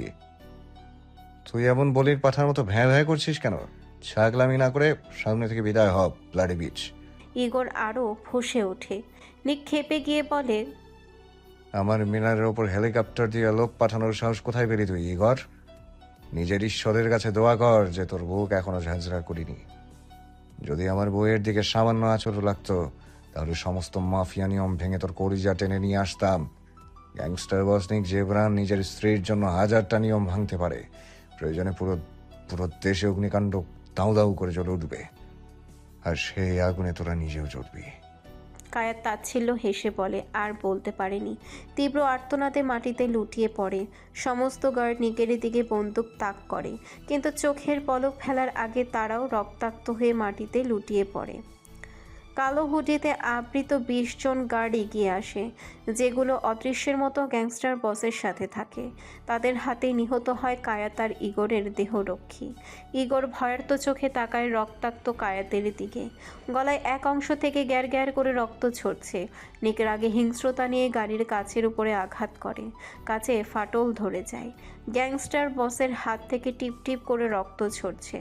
তুই এমন বলির পাঠার মতো ভ্যাঁ ভ্যাঁ করছিস কেন? ছাগলামি না করে সামনে থেকে বিদায় হ, ব্লাডি বিচ।
ইগর আরও ফুঁসে ওঠে। নিক ক্ষেপে গিয়ে বলে,
আমার মিনারের ওপর হেলিকপ্টার দিয়ে লোক পাঠানোর সাহস কোথায় পেলি তুই ইগর? নিজের ঈশ্বরের কাছে দোয়া কর যে তোর বউকে এখনো ঝাঁঝরা করিনি। যদি আমার বউয়ের দিকে সামান্য আচর লাগতো, তাহলে সমস্ত মাফিয়া নিয়ম ভেঙে তোর কলিজা টেনে নিয়ে আসতাম। গ্যাংস্টার বস নিক জেব্রান নিজের স্ত্রীর জন্য 1000টা নিয়ম ভাঙতে পারে। প্রয়োজনে পুরো পুরো দেশে অগ্নিকাণ্ড দাউ দাউ করে জ্বলে উঠবে, আর সেই আগুনে তোরা নিজেও জ্বলবি।
কায়াত তাচ্ছিল্য হেসে বলে, আর বলতে পারেনি। তীব্র আর্তনাদে মাটিতে লুটিয়ে পড়ে। সমস্ত গার্ড নিকের দিকে বন্দুক তাক করে, কিন্তু চোখের পলক ফেলার আগে তারাও রক্তাক্ত হয়ে মাটিতে লুটিয়ে পড়ে। কালো হুডিতে আবৃত 20 জন গার্ড এগিয়ে আসে, যেগুলো অদৃশ্যের মতো গ্যাংস্টার বসের সাথে থাকে। তাদের হাতে নিহত হয় কায়াত আর ইগরের দেহরক্ষী। ইগর ভয়ার্ত চোখে তাকায় রক্তাক্ত কায়াতের দিকে। গলায় এক অংশ থেকে গ্যার গ্যার করে রক্ত ঝরছে। নিকের আগে হিংস্রতা নিয়ে গাড়ির কাচের উপরে আঘাত করে, কাচে ফাটল ধরে যায়। গ্যাংস্টার বসের হাত থেকে টিপ টিপ করে রক্ত ঝরছে।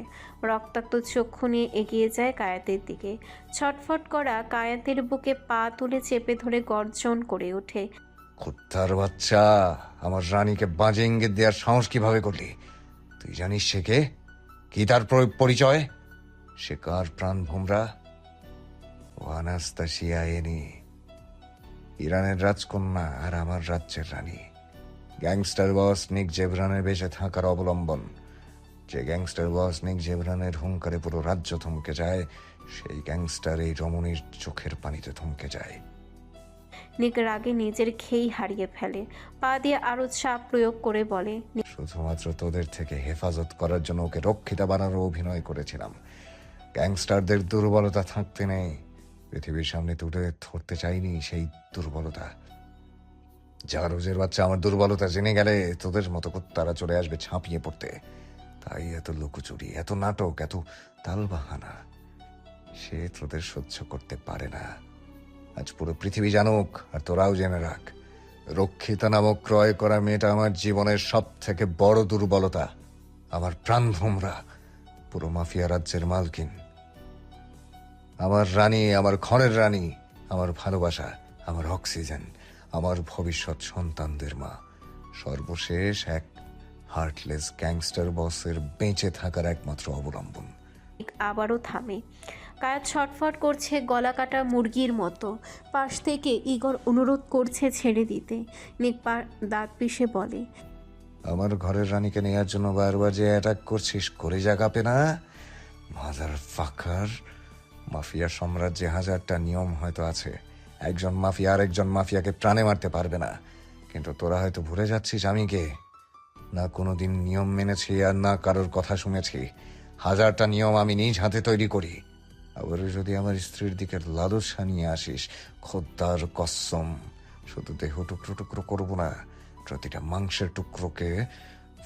রক্তাক্ত চক্ষু নিয়ে এগিয়ে যায় কায়াতের দিকে। ছটফট করা কায়াতের বুকে পা তুলে চেপে ধরে গর্জন করে ওঠে,
কুত্তার বাচ্চা, আমার রানীকে বাজে ইঙ্গিত দেওয়ার সাহস কিভাবে করলি? তুই জানিস সে কে? কি তার পরিচয়? সে কার প্রাণ ভোমরা? ও আনাস্তাসিয়া এনি, ইরানের রাজকন্যা আর আমার রাজ্যের রানী। গ্যাংস্টার বস নিক জেব্রানের বেঁচে থাকার অবলম্বন। যে গ্যাংস্টার বস নিক জেব্রানের হুঙ্কারে পুরো রাজ্য থমকে যায়, সেই গ্যাংস্টার এই রমণীর চোখের পানিতে থমকে যায়।
নিক রাগে নিজের খেই হারিয়ে ফেলে। পা দিয়ে আরো চাপ প্রয়োগ করে বলে,
শুধুমাত্র তোদের থেকে হেফাজত করার জন্য ওকে রক্ষিতা বানানোর অভিনয় করেছিলাম। গ্যাংস্টারদের দুর্বলতা থাকতে নেই। পৃথিবীর সামনে তুলে ধরতে চাইনি সেই দুর্বলতা। যা রোজের বাচ্চা আমার দুর্বলতা জেনে গেলে তোদের মতো তারা চলে আসবে ঝাঁপিয়ে পড়তে। তাই এত লুকোচুরি, এত নাটক, এত তালবাহানা সে তোদের সহ্য করতে পারে না। আজ পুরো পৃথিবী জানুক, আর তোরাও জেনে রাখ, রক্ষিতা নামক ক্রয় করা মেয়েটা আমার জীবনের সব থেকে বড় দুর্বলতা। আমার প্রাণভোমরা, পুরো মাফিয়া রাজ্যের মালকিন, আমার রানী, আমার ঘরের রানী, আমার ভালোবাসা, আমার অক্সিজেন, আমার ভবিষ্যৎ সন্তানদের মা, সর্বশেষ এক হার্টলেস গ্যাংস্টার বসের বেঁচে থাকার একমাত্র অবলম্বন।
নিক আবারও থামে। কায়াত ছটফট করছে গলা কাটা মুরগির মতো। পাশ থেকে ইগর অনুরোধ করছে ছেড়ে দিতে। নিক দাঁত পিষে বলে,
আমার ঘরের রানীকে নেওয়ার জন্য বারবার যে অ্যাটাক করছিস, করে যা কাঁপে না? মাদার ফাকার, মাফিয়া সাম্রাজ্যে হাজারটা নিয়ম হয়তো আছে। একজন মাফিয়া আরেকজন মাফিয়াকে প্রাণে মারতে পারবে না, কিন্তু তোরা হয়তো ভুলে যাচ্ছিস আমি কে। না কোনোদিন নিয়ম মেনেছি, আর না কারোর কথা শুনেছি। হাজারটা নিয়ম আমি নিজ হাতে তৈরি করি। আবার যদি আমার স্ত্রীর দিকে লালসা নিয়ে আসিস, খোদার কসম, শুধু দেহ টুকরো টুকরো করবো না, প্রতিটা মাংসের টুকরোকে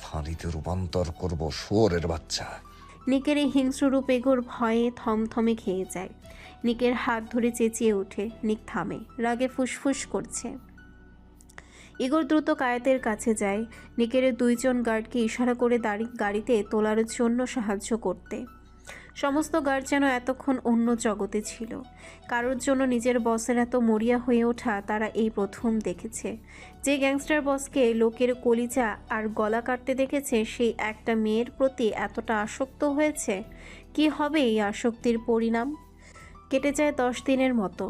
ফাঁড়িতে রূপান্তর করব, শুয়োরের বাচ্চা।
নিকের এই হিংস্র রূপ ইগর ভয়ে থমথমে খেয়ে যায়। নিকের হাত ধরে চেঁচিয়ে ওঠে। নিক থামে, রাগে ফুসফুস করছে। ইগর দ্রুত কায়েতের কাছে যায়, নিকের দুইজন গার্ডকে ইশারা করে গাড়িতে তোলার জন্য সাহায্য করতে। সমস্ত গার্ড যেন এতক্ষণ অন্য জগতে ছিল। কারোর জন্য নিজের বসের এত মরিয়া হয়ে ওঠা তারা এই প্রথম দেখেছে। যে গ্যাংস্টার বসকে লোকের কলিজা আর গলা কাটতে দেখেছে, সেই একটা মেয়ের প্রতি এতটা আসক্ত হয়েছে। কি হবে এই আসক্তির পরিণাম? কেটে যায় 10 দিনের মতো।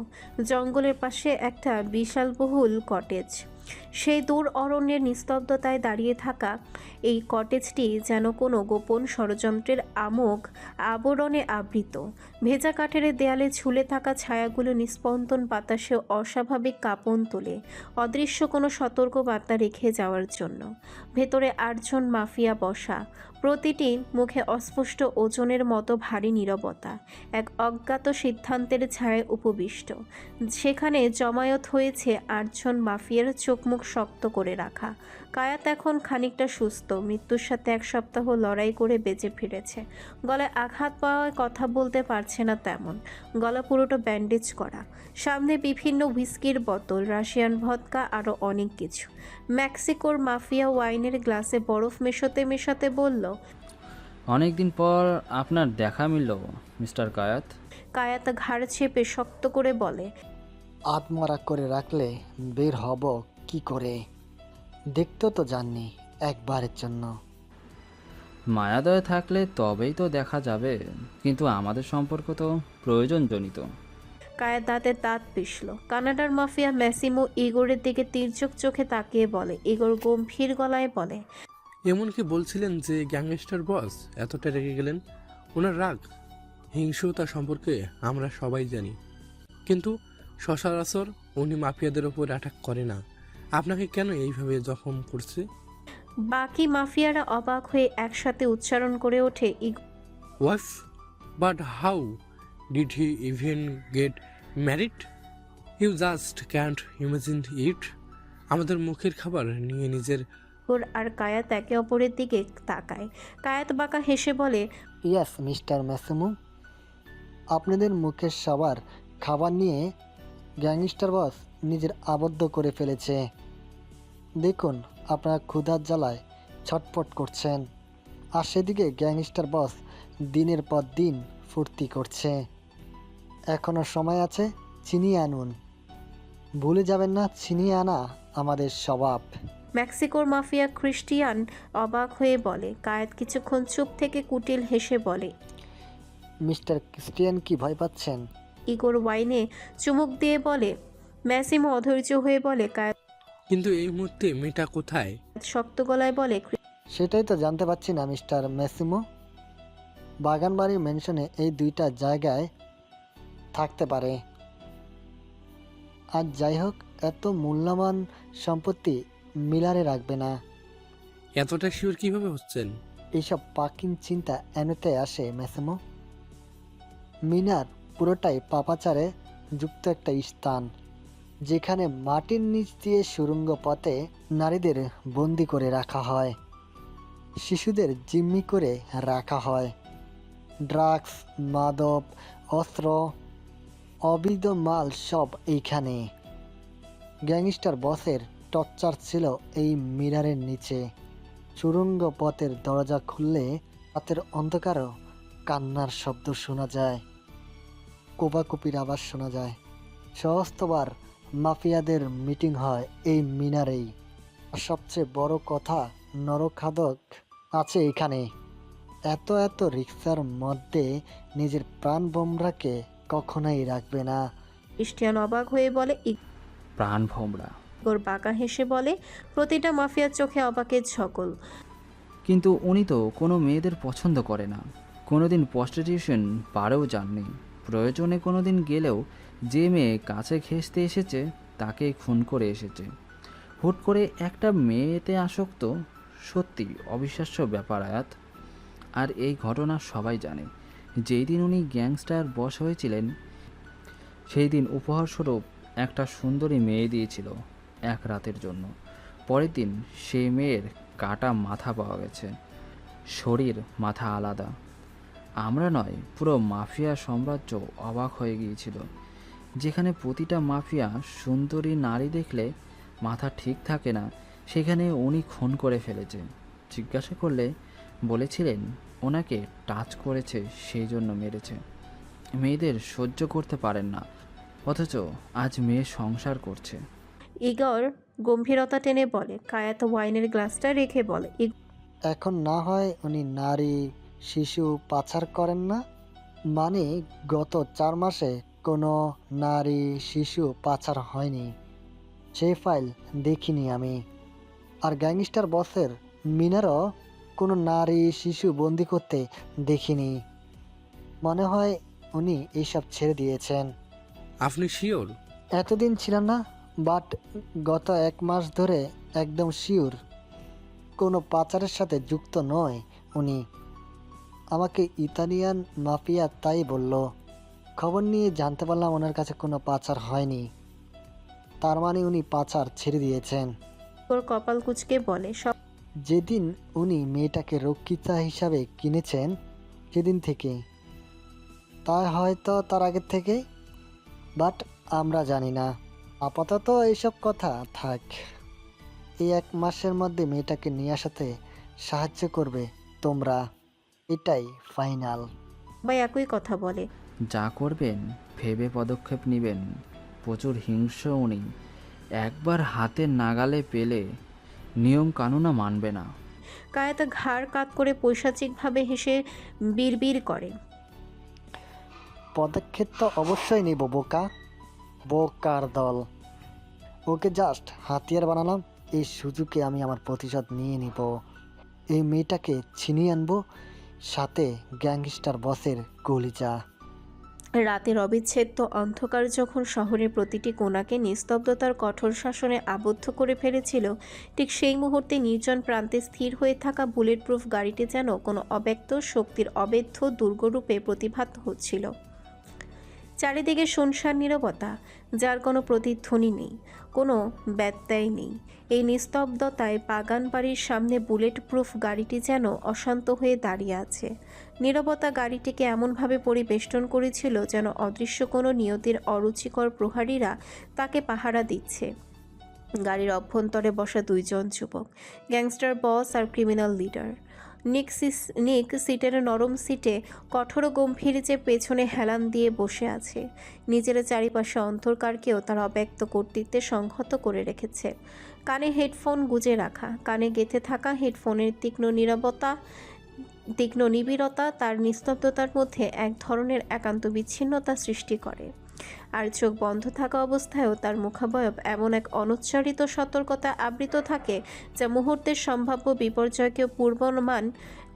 জঙ্গলের পাশে একটা বিশালবহুল কটেজ। সেই দূর অরণ্যের নিস্তব্ধতায় দাঁড়িয়ে থাকা এই কটেজটি যেন কোনো গোপন ষড়যন্ত্রের আবরণে আবৃত। ভেজা কাঠের দেয়ালে ঝুলে থাকা ছায়াগুলো নিস্পন্দন বাতাসে অস্বাভাবিক কাঁপন তোলে, অদৃশ্য কোনো সতর্ক বার্তা রেখে যাওয়ার জন্য। ভেতরে 8 জন মাফিয়া বসা, প্রতিটি মুখে অস্পষ্ট ওজনের মতো ভারী নীরবতা, এক অজ্ঞাত সিদ্ধান্তের ছায়ায় উপবিষ্ট। সেখানে জমায়েত হয়েছে 8 জন মাফিয়ার চোখমুখ শক্ত করে রাখা। কায়াত এখন খানিকটা সুস্থ, মৃত্যুর সাথে 1 সপ্তাহ লড়াই করে বেঁচে ফিরেছে। গলায় আঘাত পাওয়ায় কথা বলতে পারছে না তেমন, গলা পুরোটা ব্যান্ডেজ করা। সামনে বিভিন্ন হুইস্কির বোতল, রাশিয়ান ভদকা, আরও অনেক কিছু। মেক্সিকোর মাফিয়া ওয়াইনের গ্লাসে বরফ মেশাতে মেশাতে বলল,
অনেকদিন পর আপনার দেখা মিলল মিস্টার কায়াত।
কায়াত ঘাড় চেপে শক্ত করে বলে,
আত্মরা করে রাখলে বের হব কি করে? দেখতে তো জাননি একবারের জন্য।
মায়াদয় থাকলে তবেই তো দেখা যাবে, কিন্তু আমাদের সম্পর্ক তো প্রয়োজনজনিত।
কায়াত দাঁতের দাঁত পিষল। কানাডার মাফিয়া ম্যাসিমো ইগোরের দিকে তির্যক চোখে তাকিয়ে বলে। ইগোর গম্ভীর গলায় বলে,
এমন কি বলছিলেন যে গ্যাংস্টার বস এতটা রেগে গেলেন? ওনার রাগ, হিংস্রতা সম্পর্কে আমরা সবাই জানি, কিন্তু সচরাচর উনি মাফিয়াদের ওপর অ্যাটাক করে না। আপনাকে কেন এইভাবে জখম করছে?
বাকি মাফিয়ারা অবাক হয়ে একসাথে উচ্চারণ করে ওঠে,
wife? But how did he even get married? You just can't imagine it. আমাদের মুখের খাবার নিয়ে নিজের
ইগোর আর কায়াত একে অপরের দিকে তাকায়। কায়াত বাঁকা হেসে বলে,
ইয়াস মিস্টার ম্যাসিমো, আপনাদের মুখের সবার খাবার নিয়ে গ্যাংস্টার বস নিজের আবদ্ধ করে ফেলেছে। দেখুন, আপনারা ক্ষুধার জ্বালায় ছটফট করছেন, আর সেদিকে গ্যাংস্টার বস দিনের পর দিন ফুর্তি করছে। এখনও সময় আছে, ছিনিয়ে আনুন। ভুলে যাবেন না, ছিনিয়ে আনা আমাদের স্বভাব।
মেক্সিকোর মাফিয়া ক্রিস্টিয়ান অবাক হয়ে বলে। কায়াত কিছুক্ষণ চুপ থেকে কুটিল হেসে বলে,
মিস্টার ক্রিস্টিয়ান কি ভয় পাচ্ছেন?
ইগোর ওয়াইনে চুমুক দিয়ে বলে। ম্যাসিমো অধৈর্য হয়ে বলে, কায়াত
কিন্তু এই মুহূর্তে মেয়েটা কোথায়?
শক্ত গলায় বলে,
সেটাই তো জানতে পারছি না মিস্টার ম্যাসিমো। বাগানবাড়ি মেনশনে এই 2টা জায়গায় থাকতে পারে। আর যাই হোক, এত মূল্যবান সম্পত্তি মিলারে রাখবে না।
এতটা শিওর কিভাবে হচ্ছেন?
এইসব পাকিন চিন্তা এনতে আসে ম্যাসিমো। মিনার পুরোটাই পাপাচারে যুক্ত একটা স্থান, যেখানে মাটির নিচ দিয়ে সুড়ঙ্গ পথে নারীদের বন্দি করে রাখা হয়, শিশুদের জিম্মি করে রাখা হয়। ড্রাগস, মাদক, অস্ত্র, অবৈধ মাল সব এইখানে। গ্যাংস্টার বসের টর্চার ছিল এই মিনারের নিচে। সুড়ঙ্গ পথের দরজা খুললে রাতের অন্ধকারও কান্নার শব্দ শোনা যায়, কোপাকুপির আওয়াজ শোনা যায়। সহস্রবার মাফিয়াদের মিটিং হয় এই মিনারেই। আর সবচেয়ে বড় কথা, নরখাদক আছে এখানে। এত এত রিক্সার মধ্যে নিজের প্রাণ বোমরাকে কখনোই রাখবে না।
ক্রিস্টিয়ান অবাক হয়ে বলে।
প্রাণ ভোমরা।
ইগোর বাঁকা হেসে বলে। প্রতিটা মাফিয়ার চোখে অবাকের ঝকল।
কিন্তু উনি তো কোনো মেয়েদের পছন্দ করে না, কোনোদিন প্রস্টিটিউশন পারেও যাননি। প্রয়োজনে কোনোদিন গেলেও যে মেয়ে কাছে ঘেঁষতে এসেছে তাকেই খুন করে এসেছে। হুট করে একটা মেয়েতে আসক্ত, সত্যি অবিশ্বাস্য ব্যাপার আয়াত। আর এই ঘটনা সবাই জানে। যেই দিন উনি গ্যাংস্টার বস হয়েছিলেন সেই দিন উপহারস্বরূপ একটা সুন্দরী মেয়ে দিয়েছিল এক রাতের জন্য। পরের দিন সেই মেয়ের কাটা মাথা পাওয়া গেছে, শরীর মাথা আলাদা। আমরা নয়, পুরো মাফিয়া সাম্রাজ্য অবাক হয়ে গিয়েছিল। যেখানে প্রতিটা মাফিয়া সুন্দরী নারী দেখলে মাথা ঠিক থাকে না, সেখানে উনি খুন করে ফেলেছে। জিজ্ঞাসা করলে বলেছিলেন ওনাকে টাচ করেছে, সেই জন্য মেরেছে। মেয়েদের সহ্য করতে পারেন না, অথচ আজ মেয়ে সংসার করছে।
ইগর গম্ভীরতা টেনে বলে। কায়াত ওয়াইনের গ্লাসটা রেখে বলে।
এখন না হয় উনি নারী শিশু পাচার করেন না? মানে গত 4 মাসে কোনো নারী শিশু পাচার হয়নি, সেই ফাইল দেখিনি আমি। আর গ্যাংস্টার বসের মিনারও কোনো নারী শিশু বন্দি করতে দেখিনি। মনে হয় উনি এইসব ছেড়ে দিয়েছেন।
আপনি শিওর?
এতদিন ছিলাম না, বাট গত 1 মাস ধরে একদম শিওর কোনো পাচারের সাথে যুক্ত নয় উনি। আমাকে ইতালিয়ান মাফিয়া তাই বলল। খবর নিয়ে জানতে পারলাম ওনার কাছে কোনো পাচার হয়নি। তার মানে উনি পাচার ছেড়ে দিয়েছেন।
ওর কপাল কুঁচকে বলে। সব
যেদিন উনি মেয়েটাকে রক্ষিতা হিসাবে কিনেছেন সেদিন থেকে, তাই হয়তো তার আগের থেকে, বাট আমরা জানি না। আপাতত এইসব কথা থাক। এই 1 মাসের মধ্যে মেয়েটাকে নিয়ে আসাতে সাহায্য করবে তোমরা, এটাই ফাইনাল।
সবাই একই কথা বলে।
যা করবেন ভেবে পদক্ষেপ নেবেন। প্রচুর হিংস্র উনি, একবার হাতের নাগালে পেলে নিয়ম কানুনও মানবে না।
কায়াত ঘাড় কাত করে পৈশাচিকভাবে হেসে বিড়বিড় করে।
পদক্ষেপ তো অবশ্যই নেব বোকা, বোকার দল। ওকে জাস্ট হাতিয়ার বানালাম, এই সুযোগে আমি আমার প্রতিশোধ নিয়ে নিব। এই মেয়েটাকে ছিনিয়ে আনবো, সাথে গ্যাংস্টার বসের কলিজা।
রাতের অবিচ্ছেদ্য অন্ধকার যখন শহরের প্রতিটি কোণাকে নিস্তব্ধতার কঠোর শাসনে আবদ্ধ করে ফেলেছিল, ঠিক সেই মুহূর্তে নির্জন প্রান্তে স্থির হয়ে থাকা বুলেট প্রুফ গাড়িটি যেন কোনো অব্যক্ত শক্তির অবেধ্য দুর্গরূপে প্রতিভাত হচ্ছিল। চারিদিকে শুনশান নীরবতা, যার কোনো প্রতিধ্বনি নেই, কোনো ব্যত্যয় নেই। এই নিস্তব্ধতায় বাগান বাড়ির সামনে বুলেট প্রুফ গাড়িটি যেন অশান্ত হয়ে দাঁড়িয়ে আছে। নীরবতা গাড়িটিকে এমনভাবে পরিবেষ্টন করেছিল যেন অদৃশ্য কোনো নিয়তির অরুচিকর প্রহারীরা তাকে পাহারা দিচ্ছে। গাড়ির অভ্যন্তরে বসা 2 জন যুবক, গ্যাংস্টার বস আর ক্রিমিনাল লিডার। নিক সিটের নরম সিটে কঠোর গম্ভীর যে পেছনে হেলান দিয়ে বসে আছে, নিজের চারিপাশে অন্ধকারকেও তার অব্যক্ত কর্তৃত্বে সংহত করে রেখেছে। কানে হেডফোন গুজে রাখা, কানে গেঁথে থাকা হেডফোনের তীক্ষ্ণ নিবিড়তা তার নিস্তব্ধতার মধ্যে এক ধরনের একান্ত বিচ্ছিন্নতা সৃষ্টি করে। আর চোখ বন্ধ থাকা অবস্থায়ও তার মুখাবয়ব এমন এক অনুচ্চারিত সতর্কতা আবৃত থাকে যা মুহূর্তের সম্ভাব্য বিপর্যয়কেও পূর্বানুমান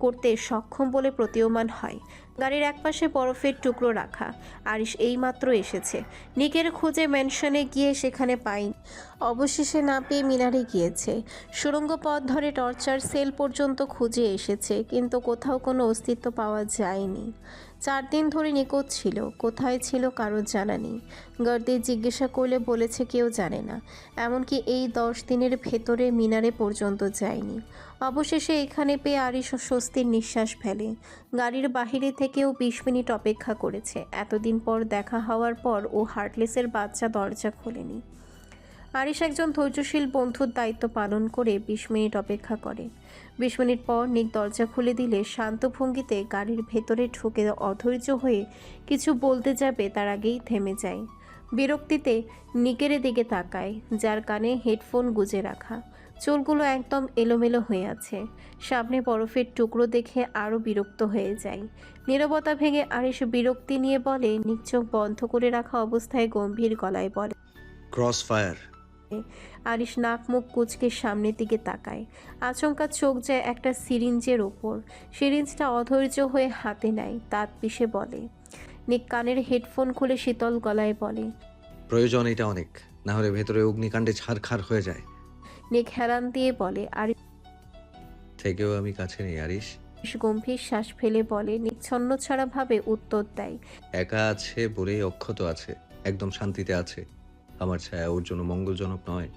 করতে সক্ষম বলে প্রতীয়মান হয়। গাড়ির একপাশে বরফের টুকরো রাখা। আরিশ এইমাত্র এসেছে। নিকের খোঁজে ম্যানশনে গিয়ে সেখানে পায়নি। অবশেষে না পেয়ে মিনারে গিয়েছে। সুড়ঙ্গ পথ ধরে টর্চার সেল পর্যন্ত খুঁজে এসেছে, কিন্তু কোথাও কোনো অস্তিত্ব পাওয়া যায়নি। 4 দিন ধরে নিখোঁজ ছিল, কোথায় ছিল কারোর জানা নেই। গার্ডদের জিজ্ঞাসা করলে বলেছে কেউ জানে না, এমনকি এই 10 দিনের ভেতরে মিনারে পর্যন্ত যায়নি। অবশেষে এখানে পেয়ে আরিশ স্বস্তির নিঃশ্বাস ফেলে। গাড়ির বাহিরে থেকেও 20 মিনিট অপেক্ষা করেছে। এতদিন পর দেখা হওয়ার পর ও হার্টলেসের বাচ্চা দরজা খোলেনি। আরিশ একজন ধৈর্যশীল বন্ধুর দায়িত্ব পালন করে 20 মিনিট অপেক্ষা করে। 20 মিনিট পর নিক দরজা খুলে দিলে শান্ত ভঙ্গিতে গাড়ির ভেতরে ঢুকে অধৈর্য হয়ে কিছু বলতে যাবে তার আগেই থেমে যায়। বিরক্তিতে নিকের দিকে তাকায়, যার কানে হেডফোন গুজে রাখা, চুলগুলো একদম এলোমেলো হয়ে আছে। সামনে বরফের টুকরো দেখে আরও বিরক্ত হয়ে যায়। নীরবতা ভেঙে আরিশ বিরক্তি নিয়ে বলে, নিক চোখ বন্ধ করে রাখা অবস্থায় গম্ভীর গলায় বলে।
Cross fire.
আরিশ নাক মুখ কুঁচকে সামনের দিকে তাকায়। আচমকা চোখ যায় একটা সিরিঞ্জের ওপর। সিরিঞ্জটা অধৈর্য হয়ে হাতে নেয়, দাঁত পিষে বলে। নিক কানের হেডফোন খুলে শীতল গলায় বলে,
প্রয়োজন এটা অনেক, না হলে ভেতরে অগ্নিকাণ্ডে ছারখার হয়ে যায়।
নিক হেলান দিয়ে বলে। আরিশ
থেকেও আমি কাছে নেই আরিশ।
গম্ভীর শ্বাস ফেলে বলে। নিক ছন্নছাড়া ভাবে উত্তর দেয়,
একা আছে বলেই অক্ষত আছে, একদম শান্তিতে আছে। আমার ছায়া ওর জন্য মঙ্গলজনক নয়।